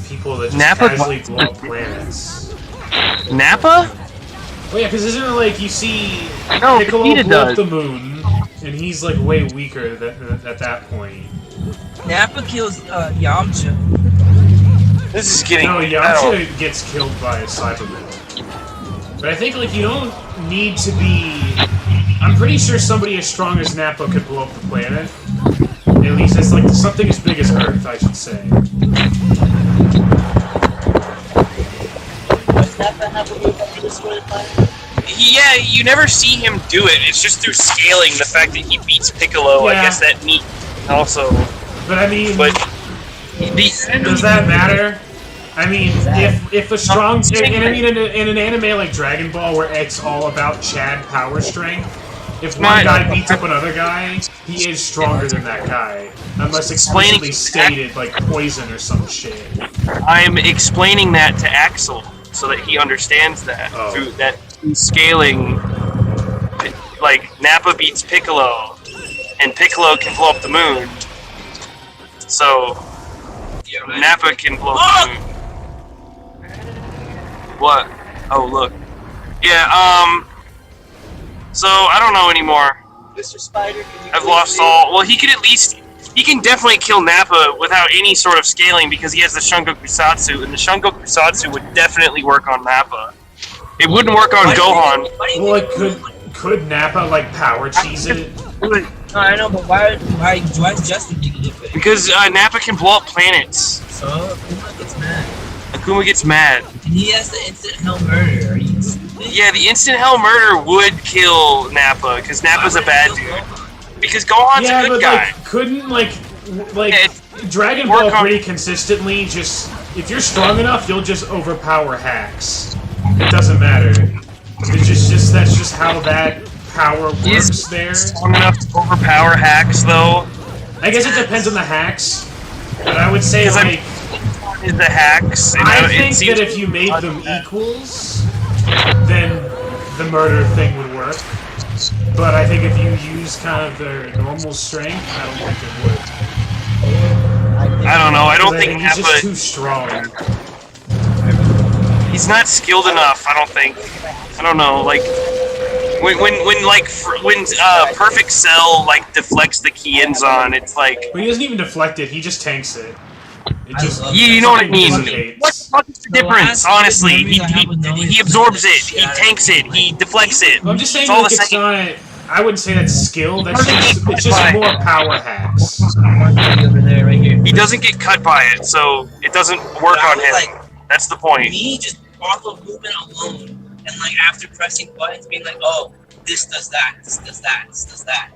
people that just casually blow up planets. Nappa? Well, yeah, because isn't it like you see Piccolo blow up the moon, and he's like way weaker at that point. Nappa kills Yamcha. This is getting... No, Yamcha gets killed by a Cyberman. But I think like you don't need to be... I'm pretty sure somebody as strong as Nappa could blow up the planet. At least it's like something as big as Earth, I should say. Yeah, you never see him do it. It's just through scaling the fact that he beats Piccolo. Yeah. I guess that neat also. But I mean, does that matter? I mean, if a strong in an anime like Dragon Ball, where it's all about Chad power strength, if one guy beats up another guy, he is stronger than that guy. Unless explicitly stated, like poison or some shit. I'm explaining that to Axel so that he understands that through scaling. Like Nappa beats Piccolo, and Piccolo can blow up the moon. So Nappa can blow up the moon. What? Oh look. Yeah. So I don't know anymore. Mr. Spider, I've lost all. Well, he can definitely kill Nappa without any sort of scaling because he has the Shungoku Satsu, and the Shungoku Satsu would definitely work on Nappa. It wouldn't work on Gohan. Well, it could Nappa like power cheese it? No, I know, but why is Justin thinking of it? Because Nappa can blow up planets. So Akuma gets mad. Akuma gets mad. And he has the instant hell murder. Are you stupid? Yeah, the instant hell murder would kill Nappa because Nappa's a bad dude. Because Gohan's a good guy. Like, couldn't Dragon Ball pretty consistently just if you're strong enough, you'll just overpower hacks. It doesn't matter. It's just that's just how that power works there. Strong enough to overpower hacks, though. I guess it depends on the hacks, but I would say like the hacks. I think that if you made them equals, then the murder thing would work. But I think if you use kind of their normal strength, I don't think it would. I don't know. I don't think he's just too strong. He's not skilled enough. I don't think. I don't know. Like when Perfect Cell like deflects the Kienzon, it's like. But he doesn't even deflect it. He just tanks it. It just you know what I mean. What's the difference? Honestly, he absorbs it. He tanks it. He deflects it. I'm just saying like it's not. I wouldn't say that's skill. That's it's just more power hacks. He doesn't get cut by it, so it doesn't work on him. That's the point. Me just off of movement alone, and like after pressing buttons, being like, oh, this does that, this does that, this does that.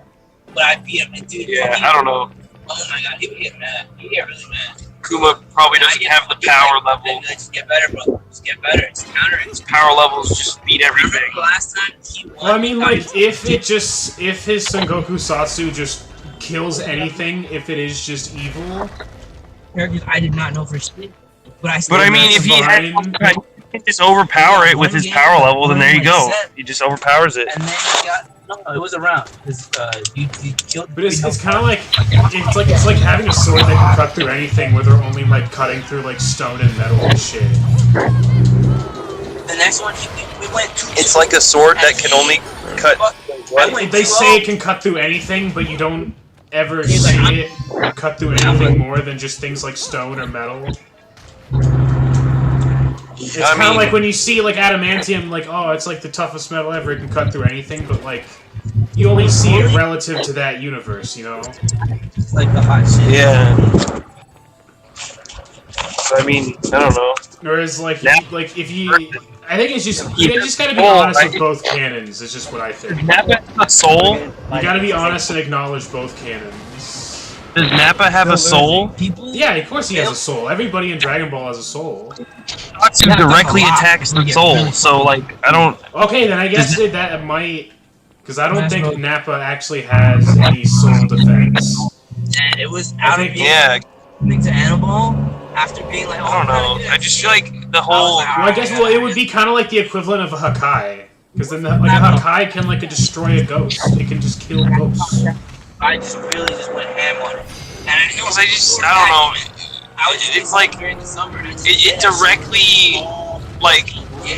But I beat him, and dude. Yeah, I don't know. Oh my god, he would get mad. He would get really mad. Kuma probably doesn't have the power level. Just get better, bro. Just get better. Just counter it. His power levels just beat everything. Last time he won. Well, I mean, like if his Sengoku Satsu just kills anything, if it is just evil. I did not know for sure. But I mean, if he had, he just overpower it with his power level, then there you go. He just overpowers it. And then he got no, it was around because you killed. But it's kind of like it's like having a sword that can cut through anything, where they're only like cutting through like stone and metal and shit. The next one, we went. It's like a sword that can only cut. They say it can cut through anything, but you don't ever see it cut through anything more than just things like stone or metal. It's kind of like when you see like adamantium, like oh, it's like the toughest metal ever. It can cut through anything, but like you only see it relative to that universe, you know. It's like the hot shit. Yeah. I mean, I don't know. Whereas like if you, I think it's just you just gotta be honest with both canons. It's just what I think. Does Nappa have a soul? You gotta be honest and acknowledge both canons. Does Nappa have a soul? Yeah, of course he has a soul. Everybody in Dragon Ball has a soul. Satsu directly attacks the soul, so like I don't. Okay, then I guess that might, because I don't think Nappa actually has any soul defense. And it was out of things to Animal after being like. I don't know. I just feel like the whole. Well, I guess it would be kind of like the equivalent of a Hakai, because then like a Hakai can like destroy a ghost. It can just kill ghosts. I just really just went ham on it. And I don't know. It's like it directly, like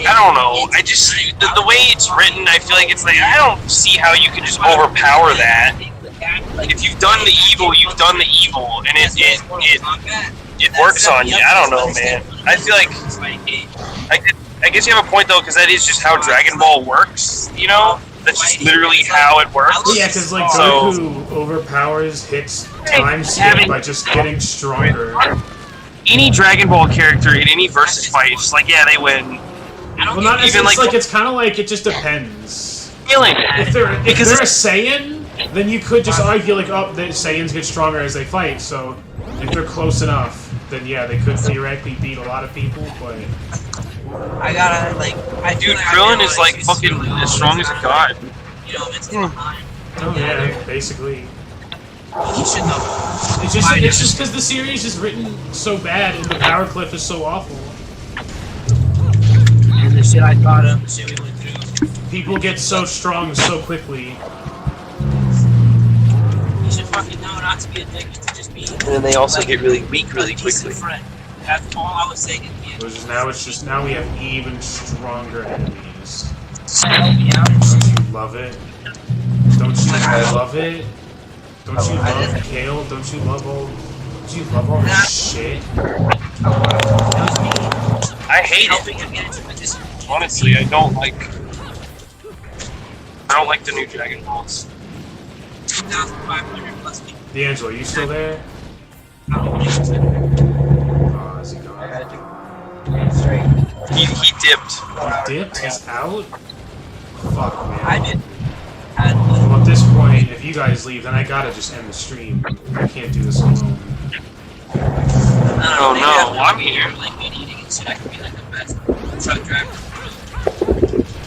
I don't know. I just the way it's written, I feel like it's like I don't see how you can just overpower that. If you've done the evil, you've done the evil, and it works on you. I don't know, man. I feel like I guess you have a point though, because that is just how Dragon Ball works. You know. That's just literally how it works. Yeah, because like Goku overpowers hits time skip by just getting stronger. Any Dragon Ball character in any versus fight, it's just like yeah, they win. Well, not even like it's kind of like it just depends. If they're a Saiyan, then you could just argue like oh, the Saiyans get stronger as they fight. So if they're close enough, then yeah, they could theoretically beat a lot of people, but. I gotta like. Dude, Krillin is like fucking as strong as a god. you know, mentally behind. Oh yeah, basically. He should know. It's just because the series is written so bad and the power cliff is so awful. And the shit I taught him, the shit we went through. People get so strong so quickly. You should fucking know not to be addicted to just being. And then they also get really weak really quickly. Friend. That's all I was saying at the end. Now we have even stronger enemies. Help me out. Don't you love it? Don't you love it? Don't you love Kale? Don't you love all this shit? I hate it. Honestly, I don't like the new Dragon Balls. 2,500 plus people. D'Angelo, you still there? Oh, is he gone? He dipped. He dipped? He's out? Fuck, man. I did. Well, at this point, if you guys leave, then I gotta just end the stream. I can't do this alone. Oh no, I'm here. Like me eating and shit, I could be like the best truck driver.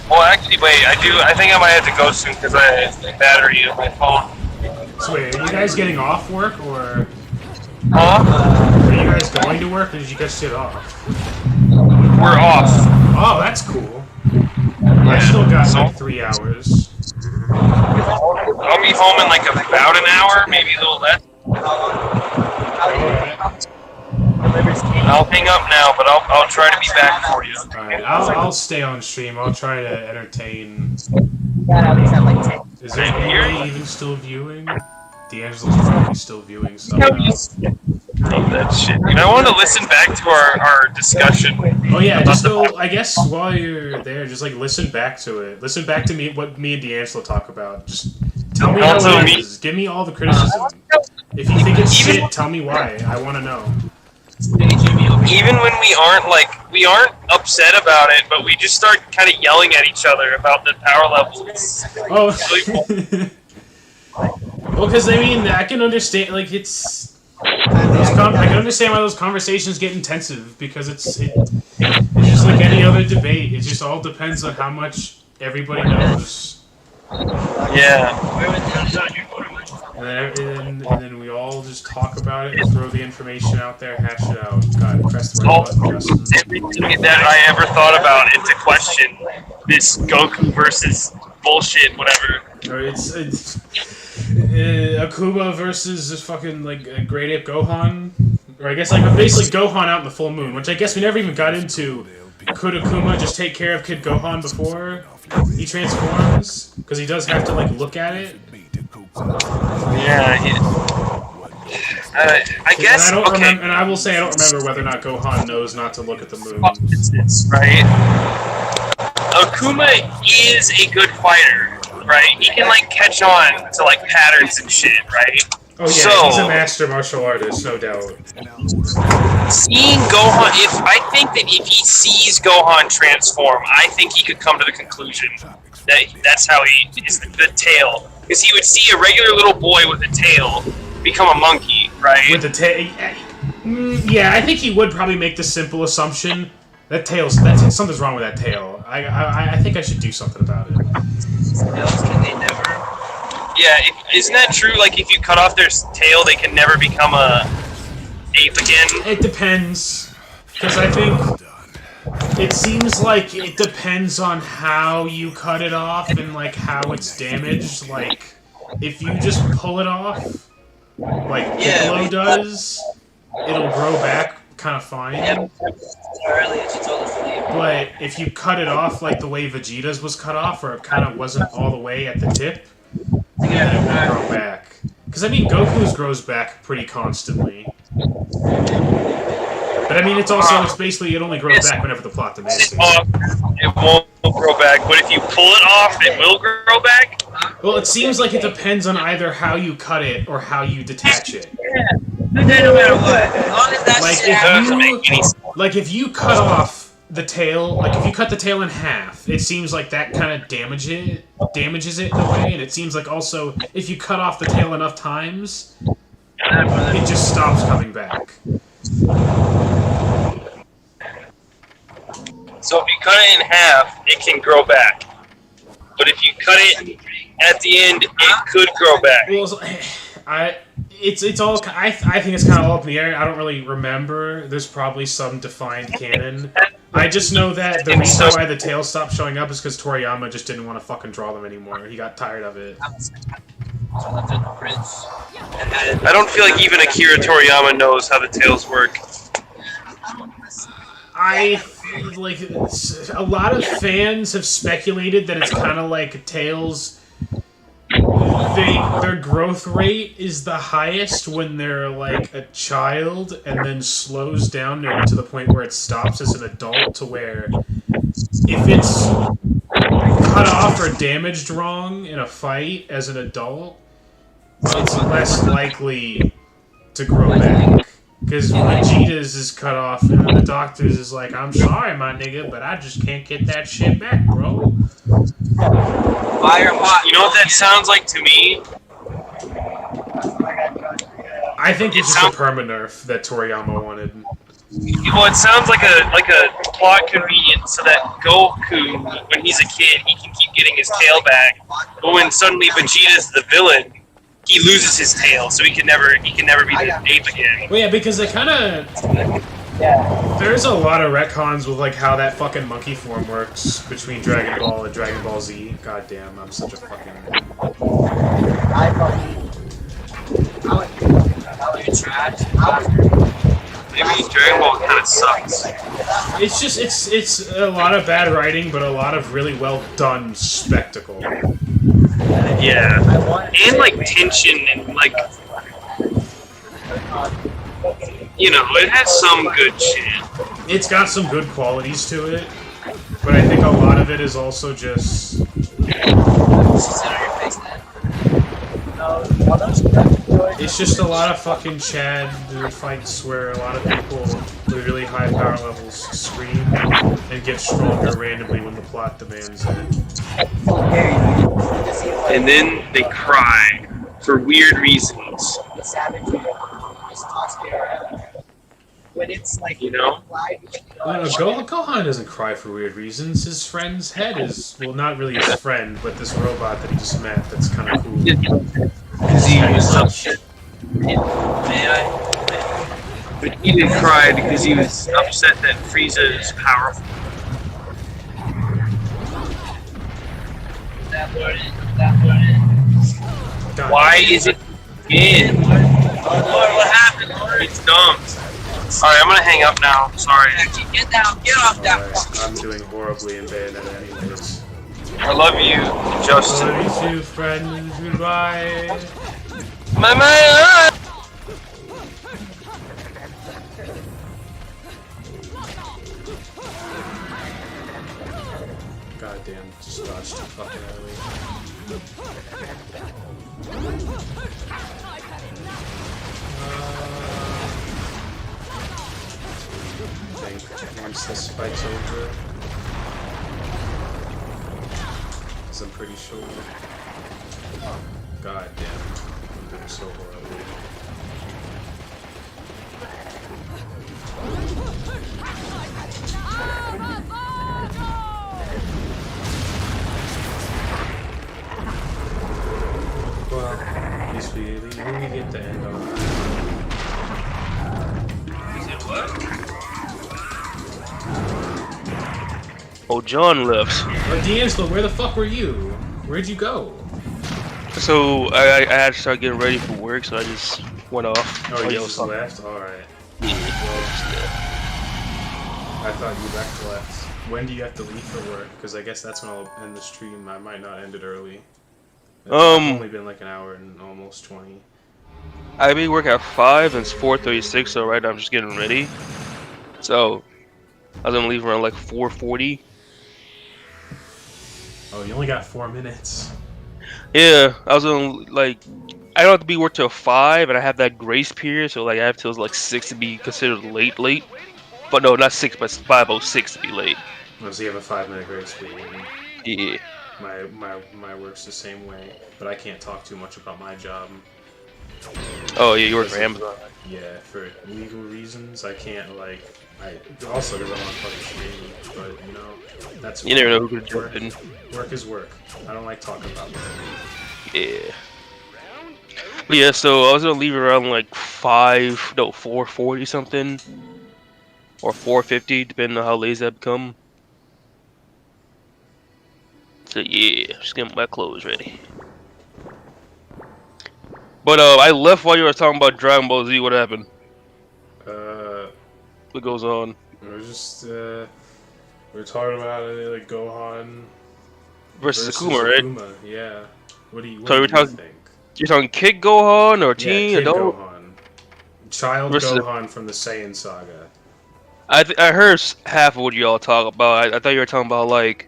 Well, actually, wait. I think I might have to go soon because I have the battery in my phone. So wait, are you guys getting off work, or Huh? are you guys going to work, or did you guys get off? We're off. Oh, that's cool. I still got like 3 hours. I'll be home in like about an hour, maybe a little less. I'll hang up now, but I'll try to be back for you. Alright, I'll stay on stream. I'll try to entertain. Is there anybody even still viewing? D'Angelo's probably still viewing somehow. That shit. Dude, I want to listen back to our discussion. Oh yeah, just go. I guess while you're there, just like listen back to it. Listen back to what me and D'Angelo talk about. Just tell me how it is. Give me all the criticism. If you think it's shit, tell me why. I want to know. Even when we aren't upset about it, but we just start kind of yelling at each other about the power levels. Oh. Well, because I mean, I can understand. Like it's. I can understand why those conversations get intensive because it's just like any other debate. It just all depends on how much everybody knows. Yeah. And then we all just talk about it, throw the information out there, hash it out. God, press the right button, Justin. Everything that I ever thought about into question. This Goku versus bullshit, whatever. Or it's Akuma versus this fucking like Great Ape Gohan, or I guess like basically Gohan out in the full moon, which I guess we never even got into. Could Akuma just take care of Kid Gohan before he transforms? Because he does have to like look at it. Yeah. I guess. And I don't okay. remember, and I will say I don't remember whether or not Gohan knows not to look at the moon. Right. Akuma is a good fighter. Right, he can like catch on to like patterns and shit, right? Oh yeah, he's a master martial artist, no doubt. Seeing Gohan, I think that if he sees Gohan transform, I think he could come to the conclusion that that's how he is the tail, because he would see a regular little boy with a tail become a monkey, right? With the tail, yeah, I think he would probably make the simple assumption that something's wrong with that tail. I think I should do something about it. Yeah, isn't that true? Like, if you cut off their tail, they can never become a ape again? It depends. Because I think it seems like it depends on how you cut it off and, like, how it's damaged. Like, if you just pull it off, like Piccolo does, it'll grow back kind of fine. But if you cut it off like the way Vegeta's was cut off, or it kind of wasn't all the way at the tip, then it won't grow back. Because, I mean, Goku's grows back pretty constantly. But, I mean, it's basically, it only grows back whenever the plot demands it. It won't grow back, but if you pull it off, it will grow back? Well, it seems like it depends on either how you cut it or how you detach it. No matter what. As long as that if you cut off the tail, like if you cut the tail in half, it seems like that kind of damages it in a way, and it seems like also if you cut off the tail enough times, it just stops coming back. So if you cut it in half, it can grow back. But if you cut it at the end, it could grow back. Well, it's all. I think it's kind of all up in the air. I don't really remember. There's probably some defined canon. I just know that the reason why the tails stopped showing up is because Toriyama just didn't want to fucking draw them anymore. He got tired of it. I don't feel like even Akira Toriyama knows how the tails work. I like a lot of fans have speculated that it's kind of like Tails. Their growth rate is the highest when they're like a child, and then slows down to the point where it stops as an adult. To where if it's cut off or damaged wrong in a fight as an adult, it's less likely to grow back. Because Vegeta's is cut off, and the doctor's is like, I'm sorry, my nigga, but I just can't get that shit back, bro. Fire hot. You know what that sounds like to me? I think it's just a perma-nerf that Toriyama wanted. Well, it sounds like a plot convenience so that Goku, when he's a kid, he can keep getting his tail back. But when suddenly Vegeta's the villain, he loses his tail, so he can never be the ape again. Well, yeah, because they kind of... There's a lot of retcons with like how that fucking monkey form works between Dragon Ball and Dragon Ball Z. God damn, I'm such a fucking... Maybe Dragon Ball kind of sucks. It's just, it's a lot of bad writing, but a lot of really well done spectacle. Yeah. And like tension and like, you know, it has some good shit. It's got some good qualities to it, but I think a lot of it is also just... It's just a lot of fucking Chad fights where a lot of people with really high power levels scream and get stronger randomly when the plot demands it. And then they cry for weird reasons. When it's like, you know? Gohan doesn't cry for weird reasons. His friend's head is, well, not really his friend, but this robot that he just met that's kind of cool. Because he was upset. But he didn't cry because he was upset that Frieza is powerful. Why is it in? What happened? It's dumb. Alright, I'm gonna hang up now. Sorry. Get down, get off that. I'm doing horribly in Bayonetta anyways. I love you, Justin. I love you too, friend. Goodbye. My man! Goddamn, just dodged too fucking early. Once this fight's over, because I'm pretty sure. God damn, I'm doing so horribly. Well, at least we get the end off. Is it what? Oh, John left. Oh, D'Angelo, where the fuck were you? Where'd you go? So I had to start getting ready for work, so I just went off. Oh, you just left? Alright. I thought you left. When do you have to leave for work? Because I guess that's when I'll end the stream. I might not end it early. It's only been like an hour and almost 20. I be work at 5 and it's 4:36, so right now I'm just getting ready. So I was gonna leave around like 4:40. Oh, you only got 4 minutes. Yeah, I was gonna like I don't have to be work till 5, and I have that grace period, so like I have till like 6 to be considered late. But no, not 6, but 5:06 to be late. Oh, so you have a 5-minute grace period. Yeah. My work's the same way, but I can't talk too much about my job. Oh yeah, you work for Because Amazon. yeah, for legal reasons, I can't like. I also because I want to fucking stream, but you know, that's You never fine. know who could jump Work, in. work is work. I don't like talking about work. Yeah. But yeah, so I was gonna leave around like 4:40 something, or 4:50, depending on how lazy I become. So yeah, just getting my clothes ready. But I left while you were talking about Dragon Ball Z. What happened? Uh, What goes on? we're just we're talking about like Gohan Versus versus Akuma, right? Akuma. Yeah. What So do we're you talking. think? You're talking Kid Gohan or Yeah, Teen Kid Adult Gohan, Child versus. Gohan from the Saiyan saga. I heard half of what y'all talk about. I thought you were talking about like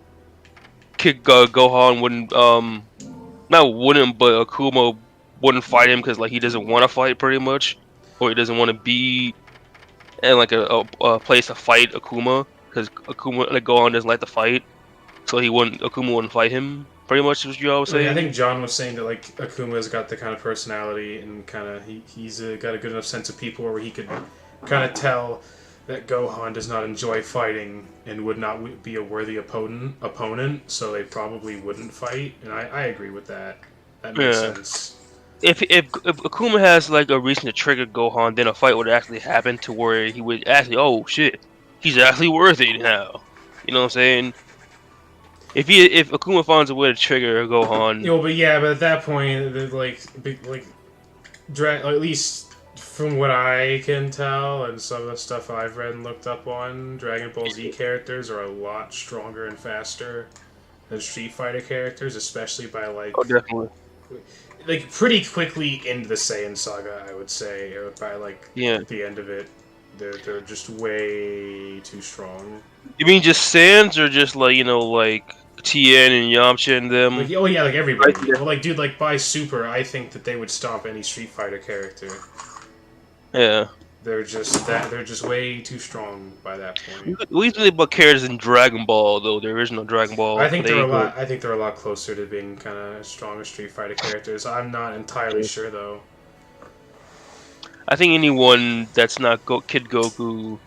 Kid Gohan wouldn't not wouldn't, but Akuma wouldn't fight him because like he doesn't want to fight pretty much, or he doesn't want to be in like a place to fight Akuma because Akuma like Gohan doesn't like to fight, so Akuma wouldn't fight him. Pretty much is what you all was Like, I saying. think John was saying that like Akuma's got the kind of personality and kind of he's got a good enough sense of people where he could kind of tell that Gohan does not enjoy fighting and would not be a worthy opponent, so they probably wouldn't fight. And I agree with that. That makes Yeah. sense. If Akuma has like a reason to trigger Gohan, then a fight would actually happen to where he would actually, oh shit, he's actually worthy now. You know what I'm saying? If Akuma finds a way to trigger Gohan, But yeah, but at that point, at least from what I can tell, and some of the stuff I've read and looked up on, Dragon Ball Z characters are a lot stronger and faster than Street Fighter characters, especially by oh definitely, pretty quickly into the Saiyan saga, I would say, or by yeah. the end of it, they're just way too strong. You mean just Sans or just like like Tien and Yamcha and them? Oh yeah, like everybody. Well, like dude, like by Super, I think that they would stomp any Street Fighter character. Yeah. They're just way too strong by that point. We usually about characters in Dragon Ball though, the original Dragon Ball. I think they're a lot closer to being kind of strong as Street Fighter characters. I'm not entirely sure though. I think anyone that's not Kid Goku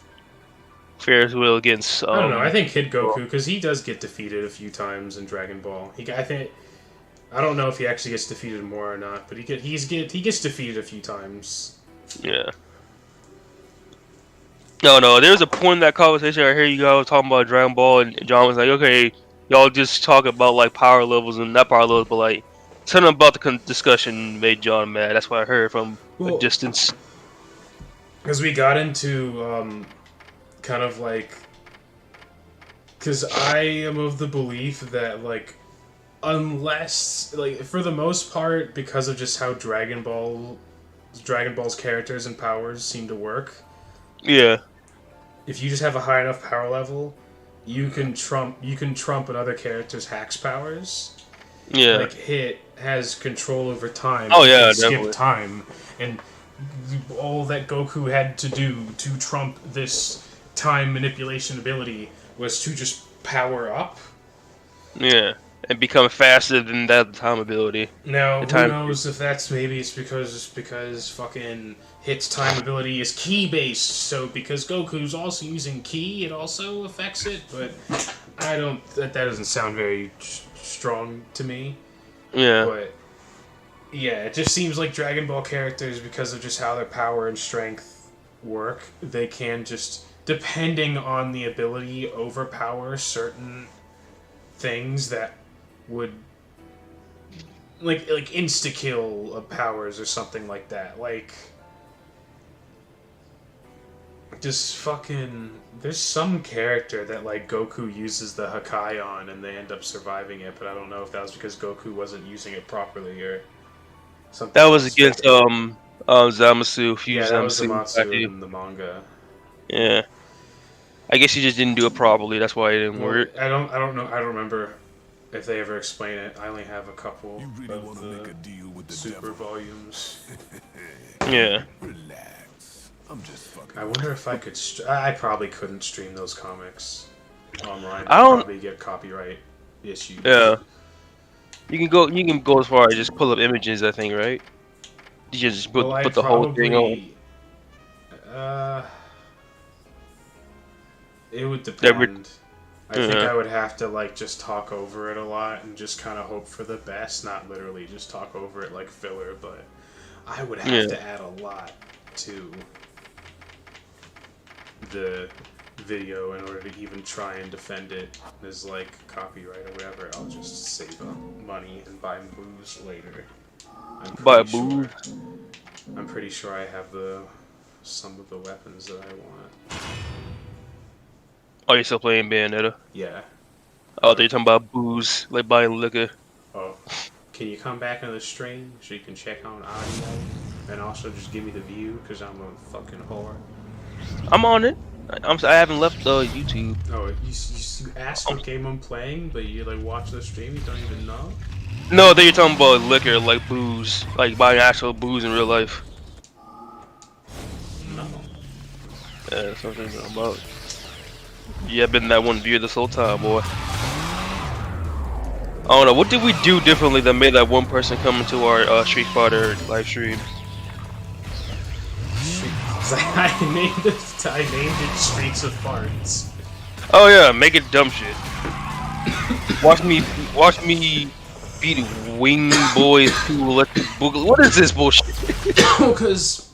fares well against. I don't know. I think Kid Goku, because he does get defeated a few times in Dragon Ball. I don't know if he actually gets defeated more or not, but he gets defeated a few times. Yeah. No. There was a point in that conversation I hear you guys talking about Dragon Ball, and John was like, "Okay, y'all just talk about like power levels and not power levels, but like something about the discussion made John mad." That's what I heard from a distance. Because we got into kind of like, because I am of the belief that like, unless like for the most part, because of just how Dragon Ball's characters and powers seem to work. Yeah. If you just have a high enough power level, you can trump another character's hacks powers. Yeah. Like Hit has control over time. Oh yeah, skip definitely. time, and all that Goku had to do to trump this time manipulation ability was to just power up. Yeah, and become faster than that time ability. Now, who knows if it's because fucking Hit's time ability is ki based, so because Goku's also using ki, it also affects it, but that doesn't sound very strong to me. Yeah. But yeah, it just seems like Dragon Ball characters, because of just how their power and strength work, they can just, depending on the ability, overpower certain things that would like insta kill of powers or something like that. Like, just fucking, there's some character that like Goku uses the Hakai on and they end up surviving it, but I don't know if that was because Goku wasn't using it properly or something. That was against Zamasu. Yeah, that was Zamasu in the manga. Yeah. I guess he just didn't do it properly. That's why it didn't work. I don't know. I don't remember if they ever explain it. I only have a couple of the Super volumes. Yeah. Relax. I'm just fucking. I wonder if I could. I probably couldn't stream those comics online. I don't. Probably get copyright issues. Yeah. You can go as far as just pull up images. I think, right? Did you just Well, put the whole thing on? It would Every, depend. I think I would have to like just talk over it a lot and just kind of hope for the best, not literally just talk over it like filler, but I would have to add a lot to the video in order to even try and defend it as like copyright or whatever. I'll just save up money and buy booze later. I'm pretty sure I have some of the weapons that I want. Oh, you're still playing Bayonetta? Yeah. Oh, they're talking about booze, like buying liquor. Oh. Can you come back on the stream so you can check on audio? And also just give me the view, because I'm a fucking whore. I'm on it. I haven't left YouTube. Oh, you asked what game I'm playing, but you like watch the stream, you don't even know? No, you're talking about liquor, like booze. Like buying actual booze in real life. No. Yeah, that's what I'm talking about. Yeah, I've been that one viewer this whole time, boy. I don't know, what did we do differently that made that one person come into our Street Fighter live stream? I named it Streets of Farts. Oh yeah, make it dumb shit. watch me beat Wing Boys 2 Electric Boogaloo. What is this bullshit? Because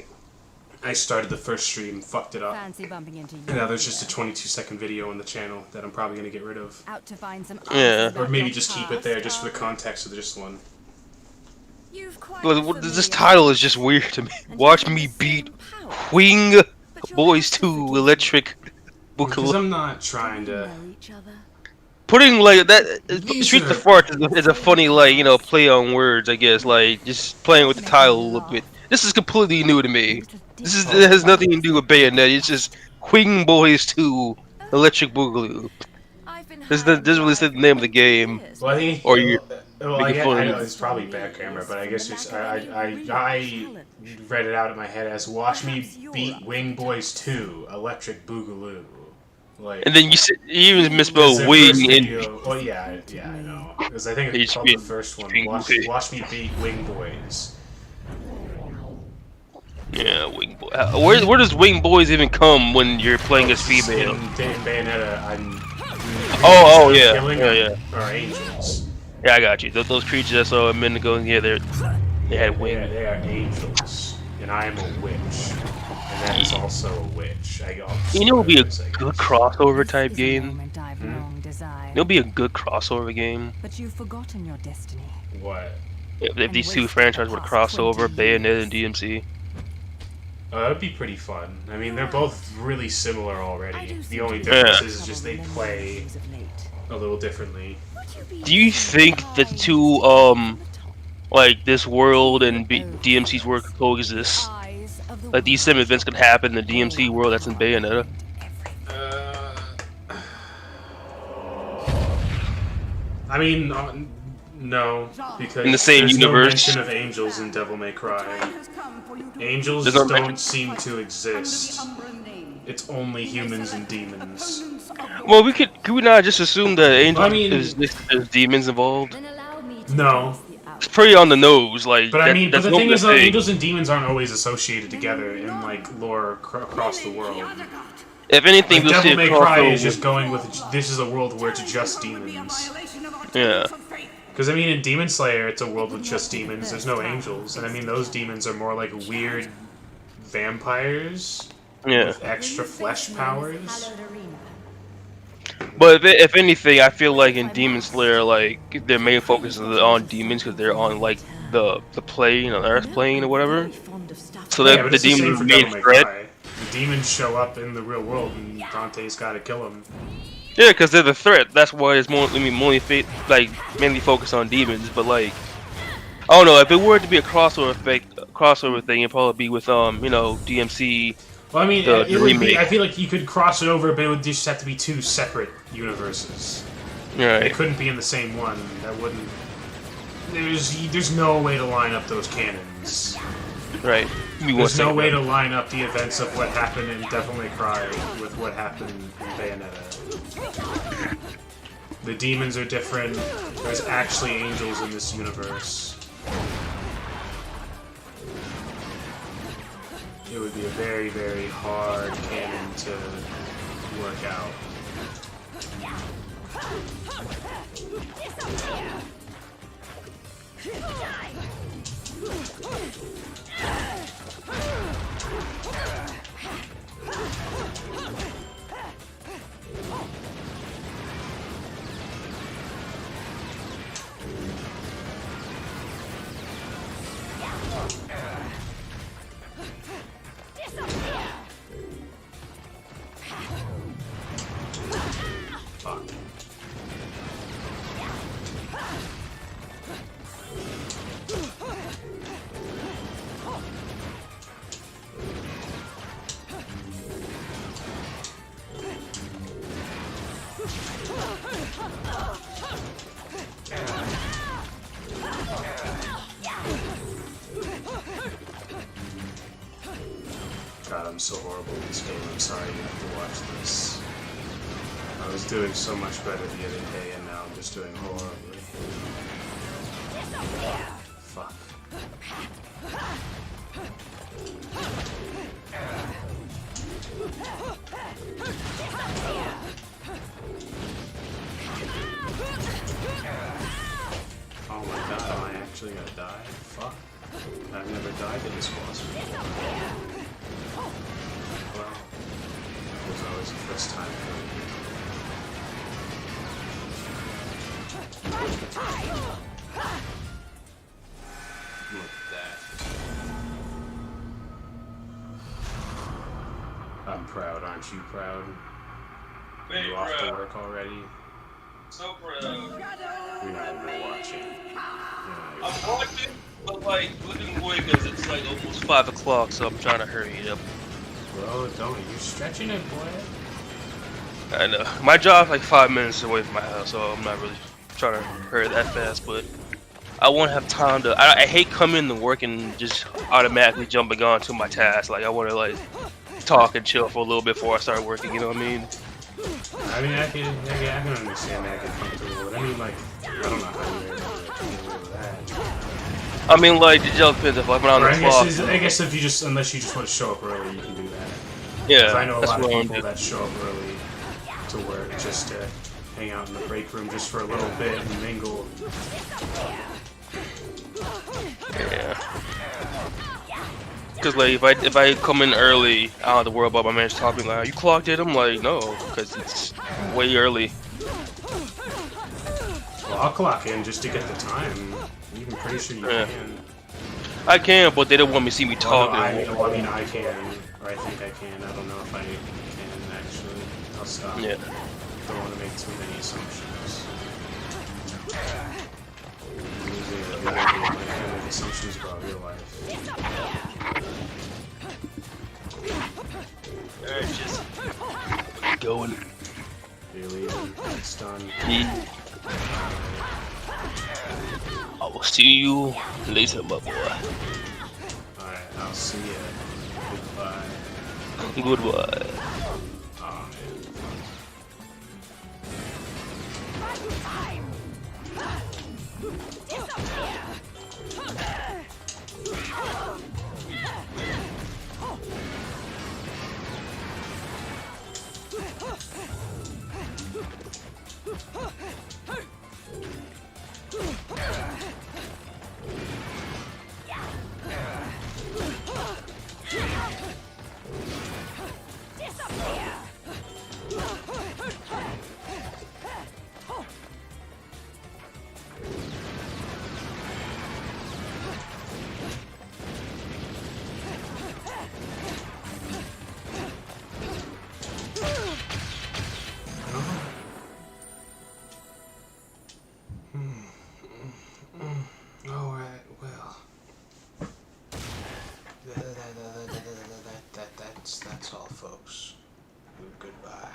I started the first stream, fucked it up. Fancy bumping into you. And now there's just a 22-second video on the channel that I'm probably gonna get rid of. Out to find some Or maybe just keep it there just for the context of this one. This title is just weird to me. Watch me beat Whing Boys 2 Electric Boogaloo. Because I'm not trying to... Putting like that, Street of Farts is a funny, like, you know, play on words, I guess. Like, just playing with the title a little bit. This is completely new to me. It has nothing to do with Bayonetta. It's just Whing Boys 2 Electric Boogaloo. This really said the name of the game. Well, I think, or you. Well, I know it's probably bad camera, but I guess I read it out in my head as "Watch me beat Wing Boys 2 Electric Boogaloo." Like, and then you even misspelled wing in. Oh yeah, I know. Because I think it's called the first one. Watch me beat Wing Boys. Yeah, Wing Boy. Where does Wing Boys even come when you're playing as female? In Bayonetta, I'm. Oh yeah, Are angels. Yeah, I got you. Those creatures I saw a minute ago, yeah, they had wings. Yeah, they are angels, and I am a witch, and that is also a witch. You know, it would be a good crossover type game. It'll be a good crossover game. But you've forgotten your destiny. What? If these two franchises were to cross over, Bayonetta and DMC. That'd be pretty fun. I mean, they're both really similar already. The only difference is just they play a little differently. Do you think the two, like this world and DMC's world could coexist? Like these same events could happen in the DMC world that's in Bayonetta? I mean, no, because in the same there's universe. No mention of angels in Devil May Cry. Angels don't seem to exist. It's only humans and demons. Well, could we not just assume that angels there's demons involved? No. It's pretty on the nose, like. But but the thing is, though, angels and demons aren't always associated together in like lore across the world. If anything, we'll see Devil May Cry is just going with this is a world where it's just demons. Yeah. Because I mean, in Demon Slayer, it's a world with just demons. There's no angels, and I mean, those demons are more like weird vampires with extra flesh powers. But if anything, I feel like in Demon Slayer, like their main focus is on demons because they're on like the plane, on Earth plane or whatever. So that the demons main threat. The demons show up in the real world, and Dante's got to kill them. Yeah, because they're the threat. That's why it's mainly focused on demons. But like, I don't know, if it were to be a crossover thing, it'd probably be with you know, DMC. Well, I mean, it would be. I feel like you could cross it over, but it would just have to be two separate universes. Right. It couldn't be in the same one. That wouldn't. There's no way to line up those canons. Right. There's no way to line up the events of what happened in Devil May Cry with what happened in Bayonetta. The demons are different. There's actually angels in this universe. it would be a very, very hard cannon to work out. Fuck. God, I'm so horrible in this game. I'm sorry you have to watch this. I was doing so much better the other day, and now I'm just doing horribly. Fuck. Oh my god, am I actually gonna die? Fuck. I've never died to this boss before. Well, it was always the first time for me. Look at that. I'm proud, aren't you proud? Are you off to work already? So proud. You're not even watching. I'm watching, but like looking away because it's like almost 5 o'clock, so I'm trying to hurry it up. Bro, don't. You're stretching it, boy. I know. My job's like 5 minutes away from my house, so I'm not really trying to hurry that fast, but I won't have time to. I hate coming to work and just automatically jumping on to my task. Like, I want to, like, talk and chill for a little bit before I start working, you know what I mean? I mean, I can understand that. I can comfortable, but I mean, like, I don't know how you're able to deal with that. I mean, like, it just depends if I'm on the clock. I guess if you just, unless you just want to show up early, you can do that. Yeah, 'cause I know a that's lot of what I'm people doing. that show up early to work just to hang out in the break room just for a little bit and mingle. Yeah. Because, like, if I come in early, I don't have to worry about my manager talking like, "Are you clocked in?" I'm like, no, because it's way early. Well, I'll clock in just to get the time. I'm pretty sure you can. I can, but they don't want me to see me Well, talking. no, I mean, I can, or I think I can. I don't know if I can actually. I'll stop. Yeah. Don't want to make too many assumptions. Usually, I make assumptions about real life. Alright, just going. You're leaving. It's done. I will see you later, my boy. Alright, I'll see ya. Goodbye. Goodbye. Oh, Alright, well. That's all, folks. Goodbye.